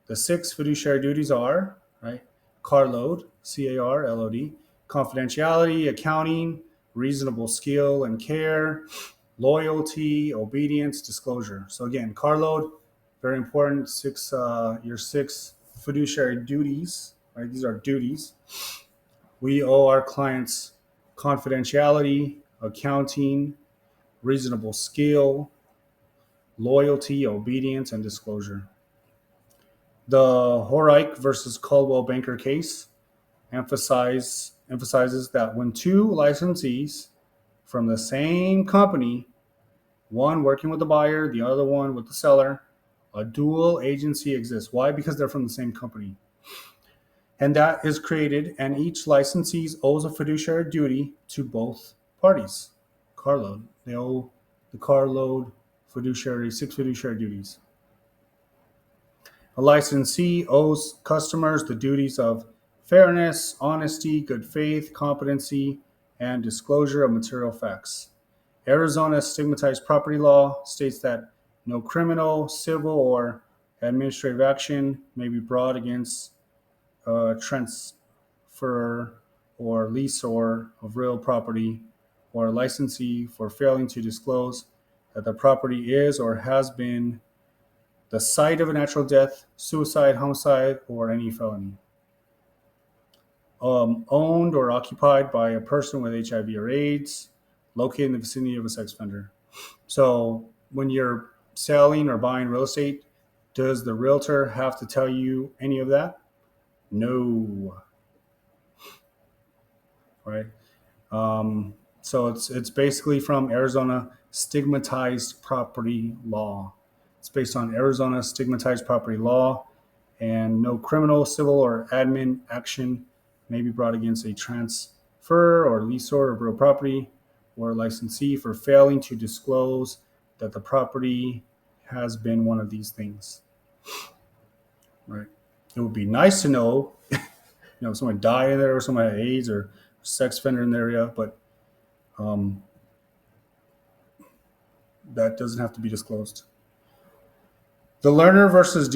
The 6 fiduciary duties are, right, carload, C-A-R-L-O-D, confidentiality, accounting, reasonable skill and care, loyalty, obedience, disclosure. So again, carload, very important, your 6 fiduciary duties, right? These are duties. We owe our clients confidentiality, accounting, reasonable skill, loyalty, obedience, and disclosure. The Horike versus Caldwell Banker case emphasizes that when 2 licensees from the same company, one working with the buyer, the other one with the seller, a dual agency exists. Why? Because they're from the same company. And that is created, and each licensee owes a fiduciary duty to both parties. Carload. They owe the carload fiduciary 6 fiduciary duties. A licensee owes customers the duties of fairness, honesty, good faith, competency, and disclosure of material facts. Arizona's stigmatized property law states that no criminal, civil, or administrative action may be brought against a transferor or leaseor of real property or a licensee for failing to disclose that the property is or has been the site of a natural death, suicide, homicide, or any felony. Owned or occupied by a person with HIV or AIDS, located in the vicinity of a sex offender. So when you're selling or buying real estate, does the realtor have to tell you any of that? No. Right? So it's basically from Arizona stigmatized property law. It's based on Arizona stigmatized property law, and no criminal, civil, or admin action may be brought against a transfer or leaseor of real property or a licensee for failing to disclose that the property has been one of these things. Right? It would be nice to know, someone died in there or someone had AIDS or sex offender in the area, but that doesn't have to be disclosed. The Lerner versus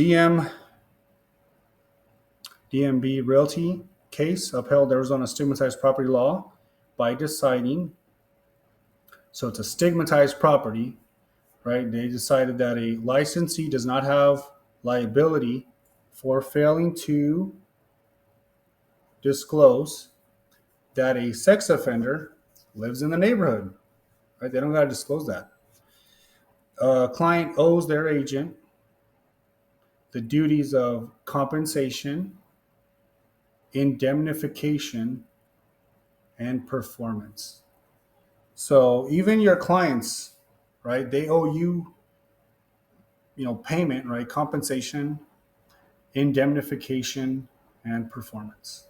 DMB Realty case upheld Arizona stigmatized property law by deciding, so it's a stigmatized property, right? They decided that a licensee does not have liability for failing to disclose that a sex offender lives in the neighborhood, right? They don't got to disclose that. A client owes their agent the duties of compensation, indemnification, and performance. So even your clients, right, they owe you, payment, right, compensation, indemnification, and performance.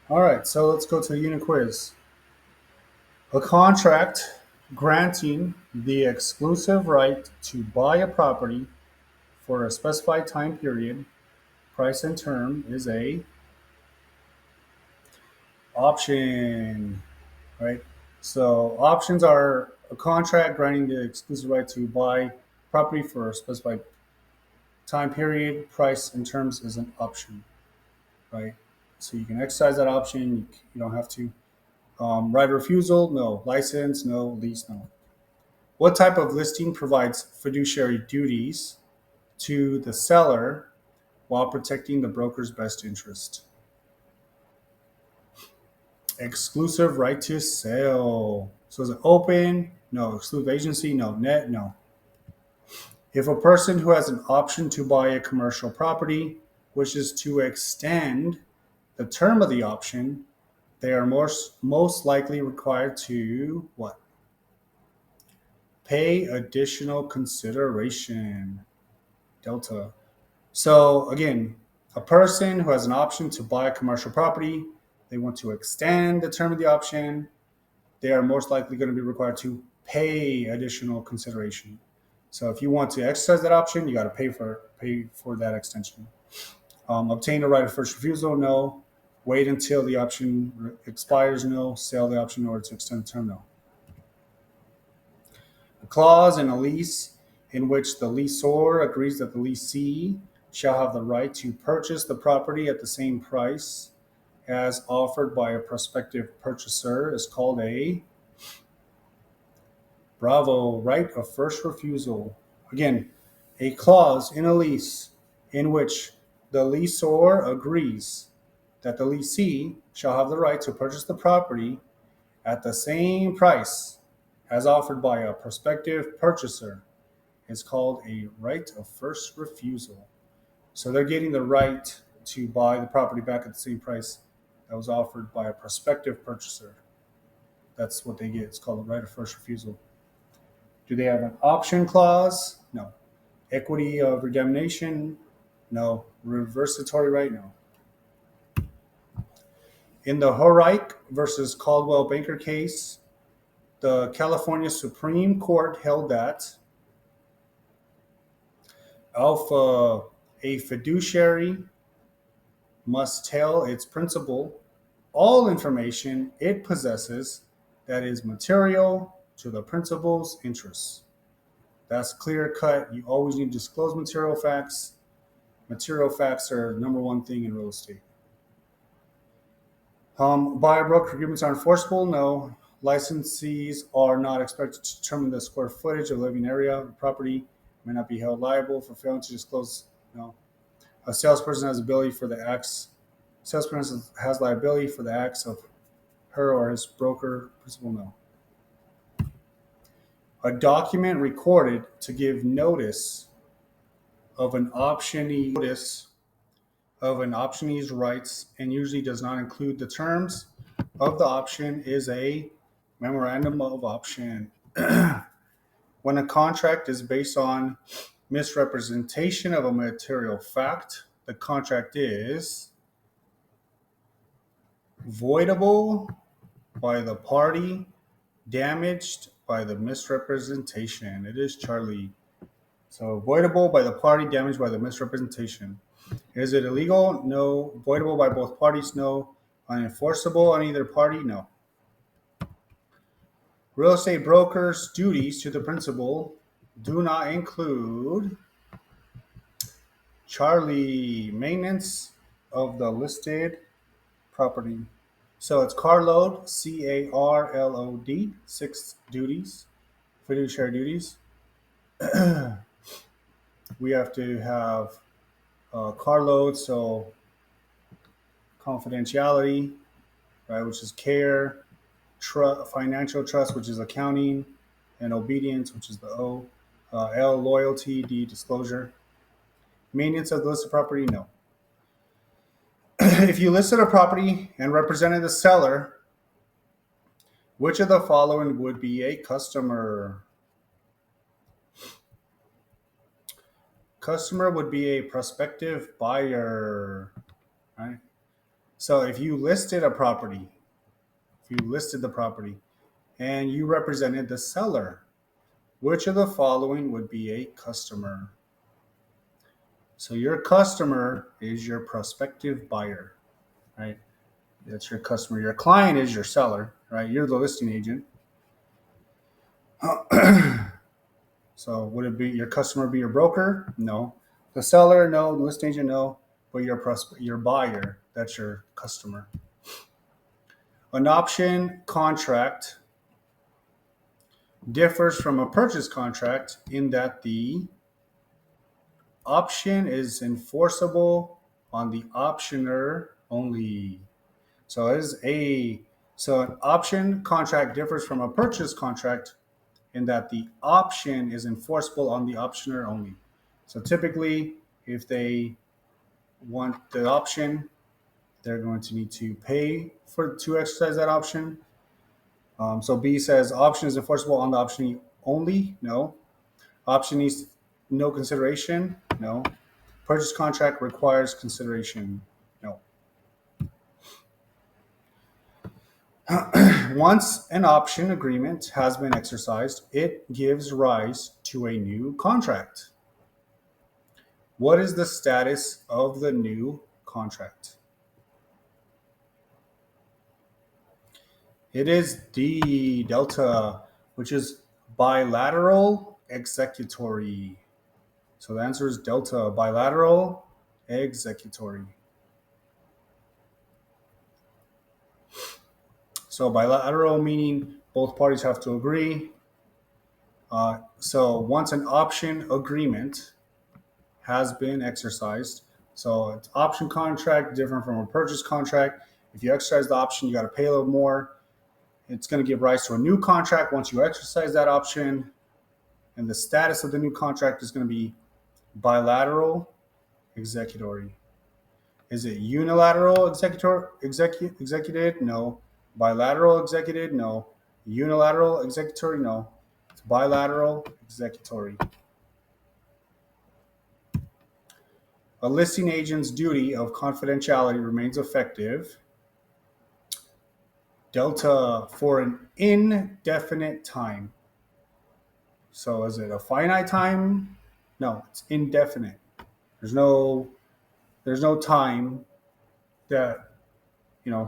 All right, so let's go to the unit quiz. A contract granting the exclusive right to buy a property for a specified time period, price, and term is a option, right? So options are a contract granting the exclusive right to buy property for a specified time period, price, and terms is an option, right? So you can exercise that option. You don't have to. Right of refusal, no. License, no. Lease, no. What type of listing provides fiduciary duties to the seller while protecting the broker's best interest? Exclusive right to sell. So is it open? No. Exclusive agency? No. Net? No. If a person who has an option to buy a commercial property wishes to extend the term of the option, they are most likely required to what? Pay additional consideration. Delta. So again, a person who has an option to buy a commercial property, they want to extend the term of the option, they are most likely going to be required to pay additional consideration. So if you want to exercise that option, you got to pay for that extension. Obtain a right of first refusal, no. Wait until the option expires, no. Sell the option in order to extend the term, no. A clause in a lease in which the lessor agrees that the lessee shall have the right to purchase the property at the same price as offered by a prospective purchaser is called a right of first refusal. Again, a clause in a lease in which the lessor agrees that the lessee shall have the right to purchase the property at the same price as offered by a prospective purchaser is called a right of first refusal. So they're getting the right to buy the property back at the same price that was offered by a prospective purchaser. That's what they get. It's called a right of first refusal. Do they have an option clause? No. Equity of redemption? No. Reversitory right? No. In the Horike versus Caldwell Banker case, the California Supreme Court held that alpha, a fiduciary must tell its principal all information it possesses that is material to the principal's interests. That's clear cut. You always need to disclose material facts. Material facts are the number one thing in real estate. Buyer broker agreements are enforceable? No. Licensees are not expected to determine the square footage of living area of the property, may not be held liable for failing to disclose. No. A salesperson has ability for the acts. Salesperson has liability for the acts of her or his broker principal? No. A document recorded to give notice of an optionee's rights and usually does not include the terms of the option is a memorandum of option. When a contract is based on misrepresentation of a material fact, the contract is voidable by the party damaged by the misrepresentation. It is Charlie. So, voidable by the party damaged by the misrepresentation. Is it illegal? No. Voidable by both parties? No. Unenforceable on either party? No. Real estate brokers' duties to the principal do not include Charlie maintenance of the listed property. So it's carload, CARLOD, 6 duties, fiduciary duties. We have to have carload, so confidentiality, right, which is care, financial trust, which is accounting, and obedience, which is the O. L, loyalty, D, disclosure. Maintenance of the listed property, no. If you listed a property and represented the seller, which of the following would be a customer? Customer would be a prospective buyer, right? So if you listed the property and you represented the seller, which of the following would be a customer? So your customer is your prospective buyer, right? That's your customer. Your client is your seller, right? You're the listing agent. So would it be your customer be your broker? No. The seller? No. The listing agent? No. But your buyer, that's your customer. An option contract differs from a purchase contract in that the option is enforceable on the optioner only. So an option contract differs from a purchase contract in that the option is enforceable on the optioner only. So typically, if they want the option, they're going to need to pay to exercise that option. So B says option is enforceable on the option only. No. Option needs no consideration. No. Purchase contract requires consideration. No. Once an option agreement has been exercised, it gives rise to a new contract. What is the status of the new contract? It is D, delta, which is bilateral executory. So the answer is delta, bilateral executory. So bilateral meaning both parties have to agree. So once an option agreement has been exercised, so it's option contract different from a purchase contract. If you exercise the option, you got to pay a little more. It's going to give rise to a new contract once you exercise that option. And the status of the new contract is going to be bilateral executory. Is it unilateral executed? No. Bilateral executed? No. Unilateral executory? No. It's bilateral executory. A listing agent's duty of confidentiality remains effective. Delta, for an indefinite time. So is it a finite time? No, it's indefinite. There's no time that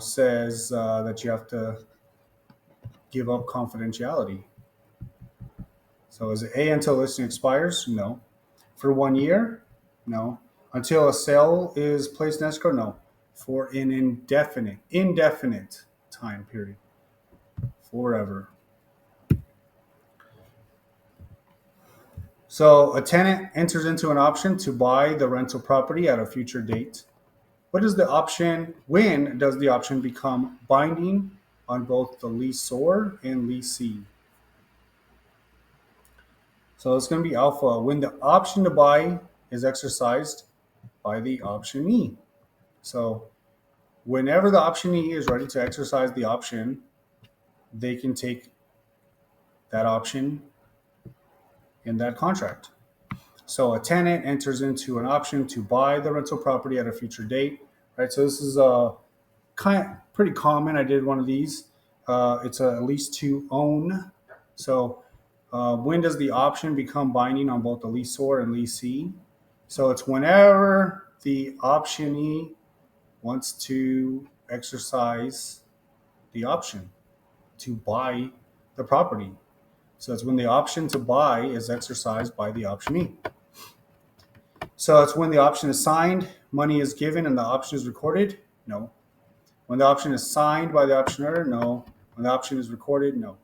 says that you have to give up confidentiality. So is it A, until listing expires? No. For 1 year? No. Until a sale is placed in escrow? No. For an indefinite time period. Forever. So a tenant enters into an option to buy the rental property at a future date. When does the option become binding on both the lessor and lessee? So it's going to be alpha when the option to buy is exercised by the optionee. So whenever the optionee is ready to exercise the option, they can take that option in that contract. So a tenant enters into an option to buy the rental property at a future date, right? So this is pretty common. I did one of these. It's a lease to own. So when does the option become binding on both the leaseor and leasee? So it's whenever the optionee wants to exercise the option to buy the property. So it's when the option to buy is exercised by the optionee. So it's when the option is signed, money is given, and the option is recorded? No. When the option is signed by the optioner? No. When the option is recorded? No.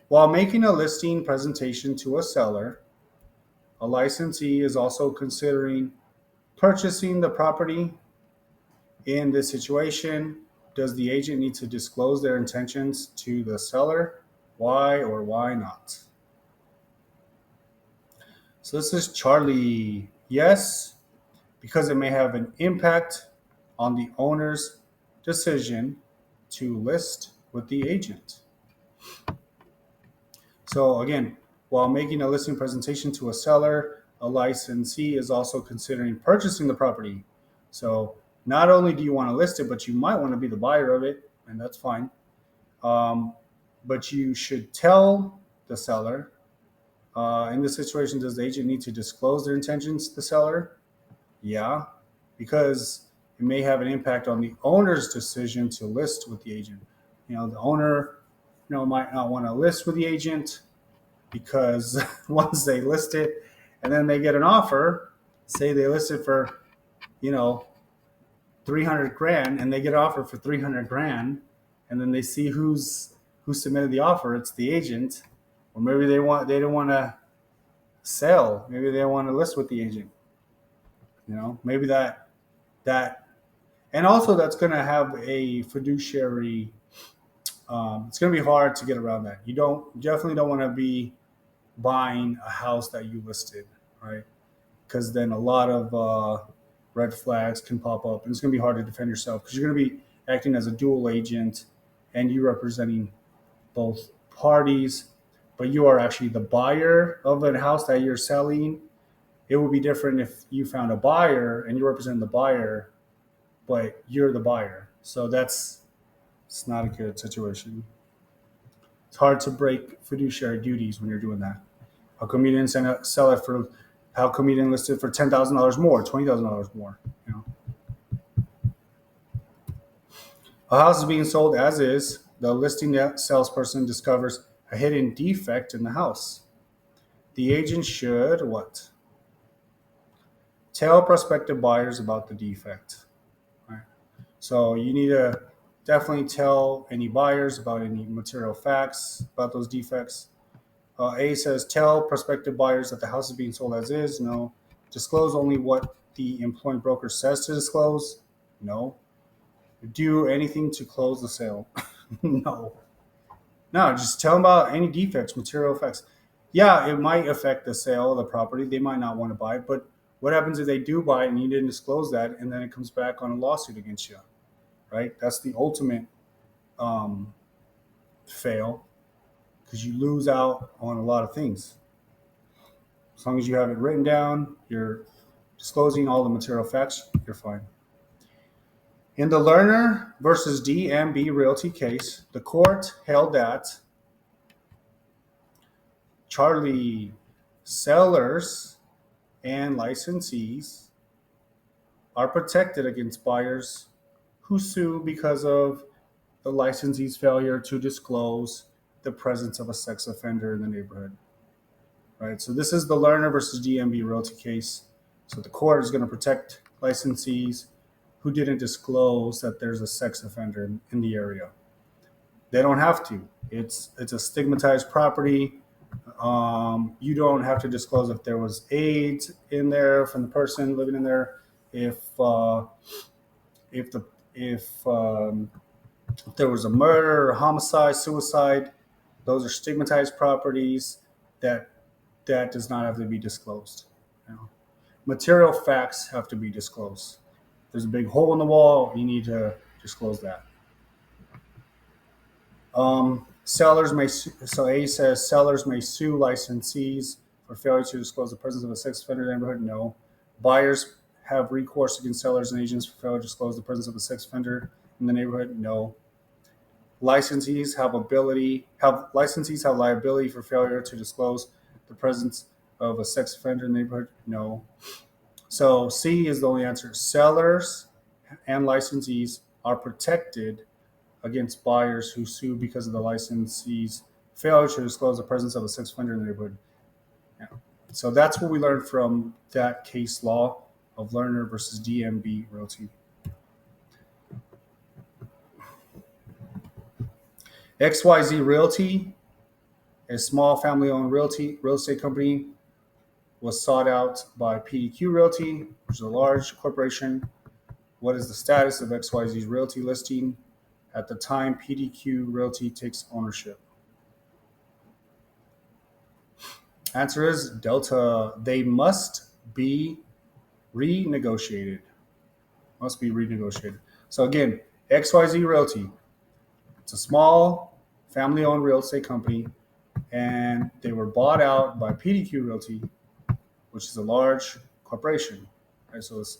While making a listing presentation to a seller, a licensee is also considering purchasing the property. In this situation, does the agent need to disclose their intentions to the seller? Why or why not? So this is Charlie. Yes, because it may have an impact on the owner's decision to list with the agent. So again, while making a listing presentation to a seller, a licensee is also considering purchasing the property. So not only do you want to list it, but you might want to be the buyer of it, and that's fine. But you should tell the seller. In this situation, does the agent need to disclose their intentions to the seller? Yeah, because it may have an impact on the owner's decision to list with the agent. The owner, might not want to list with the agent because once they list it and then they get an offer, say they list it for, you know, 300 grand and they get an offer for 300 grand and then they see who submitted the offer, it's the agent, or maybe they don't want to sell, maybe they want to list with the agent. Maybe that and also that's going to have a fiduciary. It's going to be hard to get around that. You definitely don't want to be buying a house that you listed, right? Because then a lot of red flags can pop up, and it's going to be hard to defend yourself because you're going to be acting as a dual agent, and you representing both parties, but you are actually the buyer of a house that you're selling. It would be different if you found a buyer and you represent the buyer, but you're the buyer. So it's not a good situation. It's hard to break fiduciary duties when you're doing that. How come you didn't sell it for? How come you didn't list it for $10,000 more, $20,000 more? A house is being sold as is. The listing salesperson discovers a hidden defect in the house. The agent should what? Tell prospective buyers about the defect. Right? So you need to definitely tell any buyers about any material facts about those defects. A says, tell prospective buyers that the house is being sold as is. No. Disclose only what the employing broker says to disclose. No. Do anything to close the sale. No. No, just tell them about any defects, material effects. Yeah, it might affect the sale of the property. They might not want to buy it, but what happens if they do buy it and you didn't disclose that, and then it comes back on a lawsuit against you, right? That's the ultimate fail because you lose out on a lot of things. As long as you have it written down, you're disclosing all the material facts, you're fine. In the Lerner versus DMB Realty case, the court held that Charlie sellers and licensees are protected against buyers who sue because of the licensee's failure to disclose the presence of a sex offender in the neighborhood. Right? So this is the Lerner versus DMB Realty case. So the court is going to protect licensees who didn't disclose that there's a sex offender in the area. They don't have to. It's a stigmatized property. You don't have to disclose if there was AIDS in there from the person living in there. If there was a murder, or homicide, suicide, those are stigmatized properties that does not have to be disclosed. Material facts have to be disclosed. There's a big hole in the wall. You need to disclose that. Sellers may so A says sellers may sue licensees for failure to disclose the presence of a sex offender in the neighborhood. No. Buyers have recourse against sellers and agents for failure to disclose the presence of a sex offender in the neighborhood. No. Licensees have liability for failure to disclose the presence of a sex offender in the neighborhood. No. So C is the only answer. Sellers and licensees are protected against buyers who sue because of the licensee's failure to disclose the presence of a sex offender in the neighborhood. Yeah. So that's what we learned from that case law of Lerner versus DMB Realty. XYZ Realty, a small family-owned real estate company, was sought out by PDQ Realty, which is a large corporation. What is the status of XYZ's realty listing at the time PDQ Realty takes ownership? Answer is Delta. They must be renegotiated. Must be renegotiated. So again, XYZ Realty. It's a small family-owned real estate company, and they were bought out by PDQ Realty, which is a large corporation. Right? So this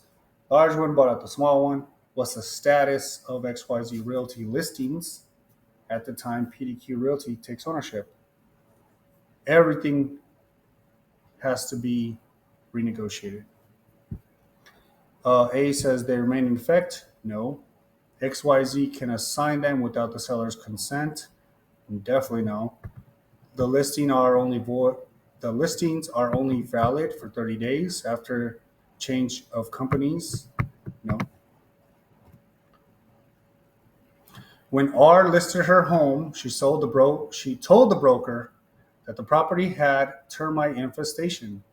large one bought out the small one. What's the status of XYZ Realty listings at the time PDQ Realty takes ownership? Everything has to be renegotiated. A says they remain in effect. No. XYZ can assign them without the seller's consent. Definitely no. The listings are only valid for 30 days after change of companies. No. When R listed her home, she told the broker that the property had termite infestation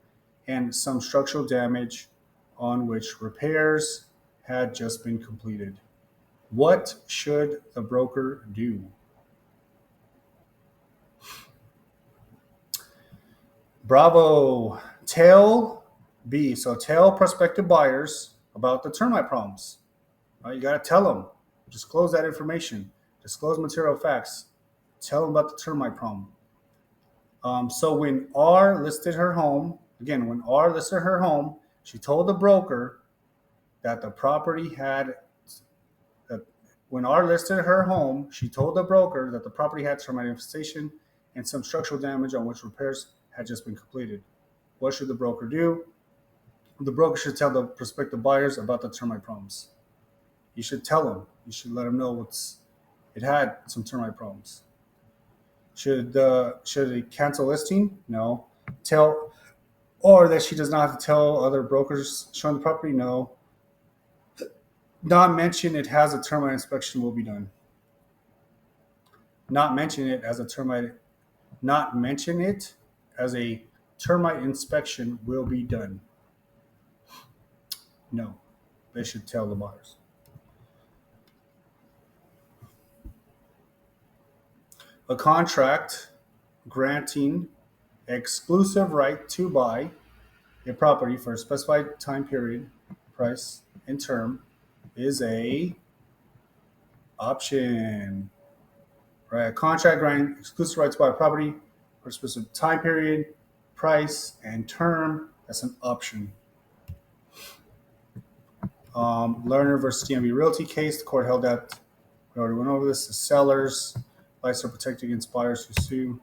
and some structural damage on which repairs had just been completed. What should the broker do? Bravo. Tell prospective buyers about the termite problems. You got to tell them. Disclose that information. Disclose material facts. Tell them about the termite problem. So when R listed her home, she told the broker that the property had termite infestation and some structural damage on which repairs had just been completed. What should the broker do? The broker should tell the prospective buyers about the termite problems. You should tell them. You should let them know it had some termite problems. Should they cancel listing? No. Or that she does not have to tell other brokers showing the property? No. Not mention it has a termite inspection will be done. Not mention it as a termite inspection will be done. No. They should tell the buyers. A contract granting exclusive right to buy a property for a specified time period, price, and term is a option. Right? A contract granting exclusive right to buy a property for a specific time period, price, and term, that's an option. Lerner versus DMB Realty case, the court held that, we already went over this, the sellers' rights are protected against buyers who sue.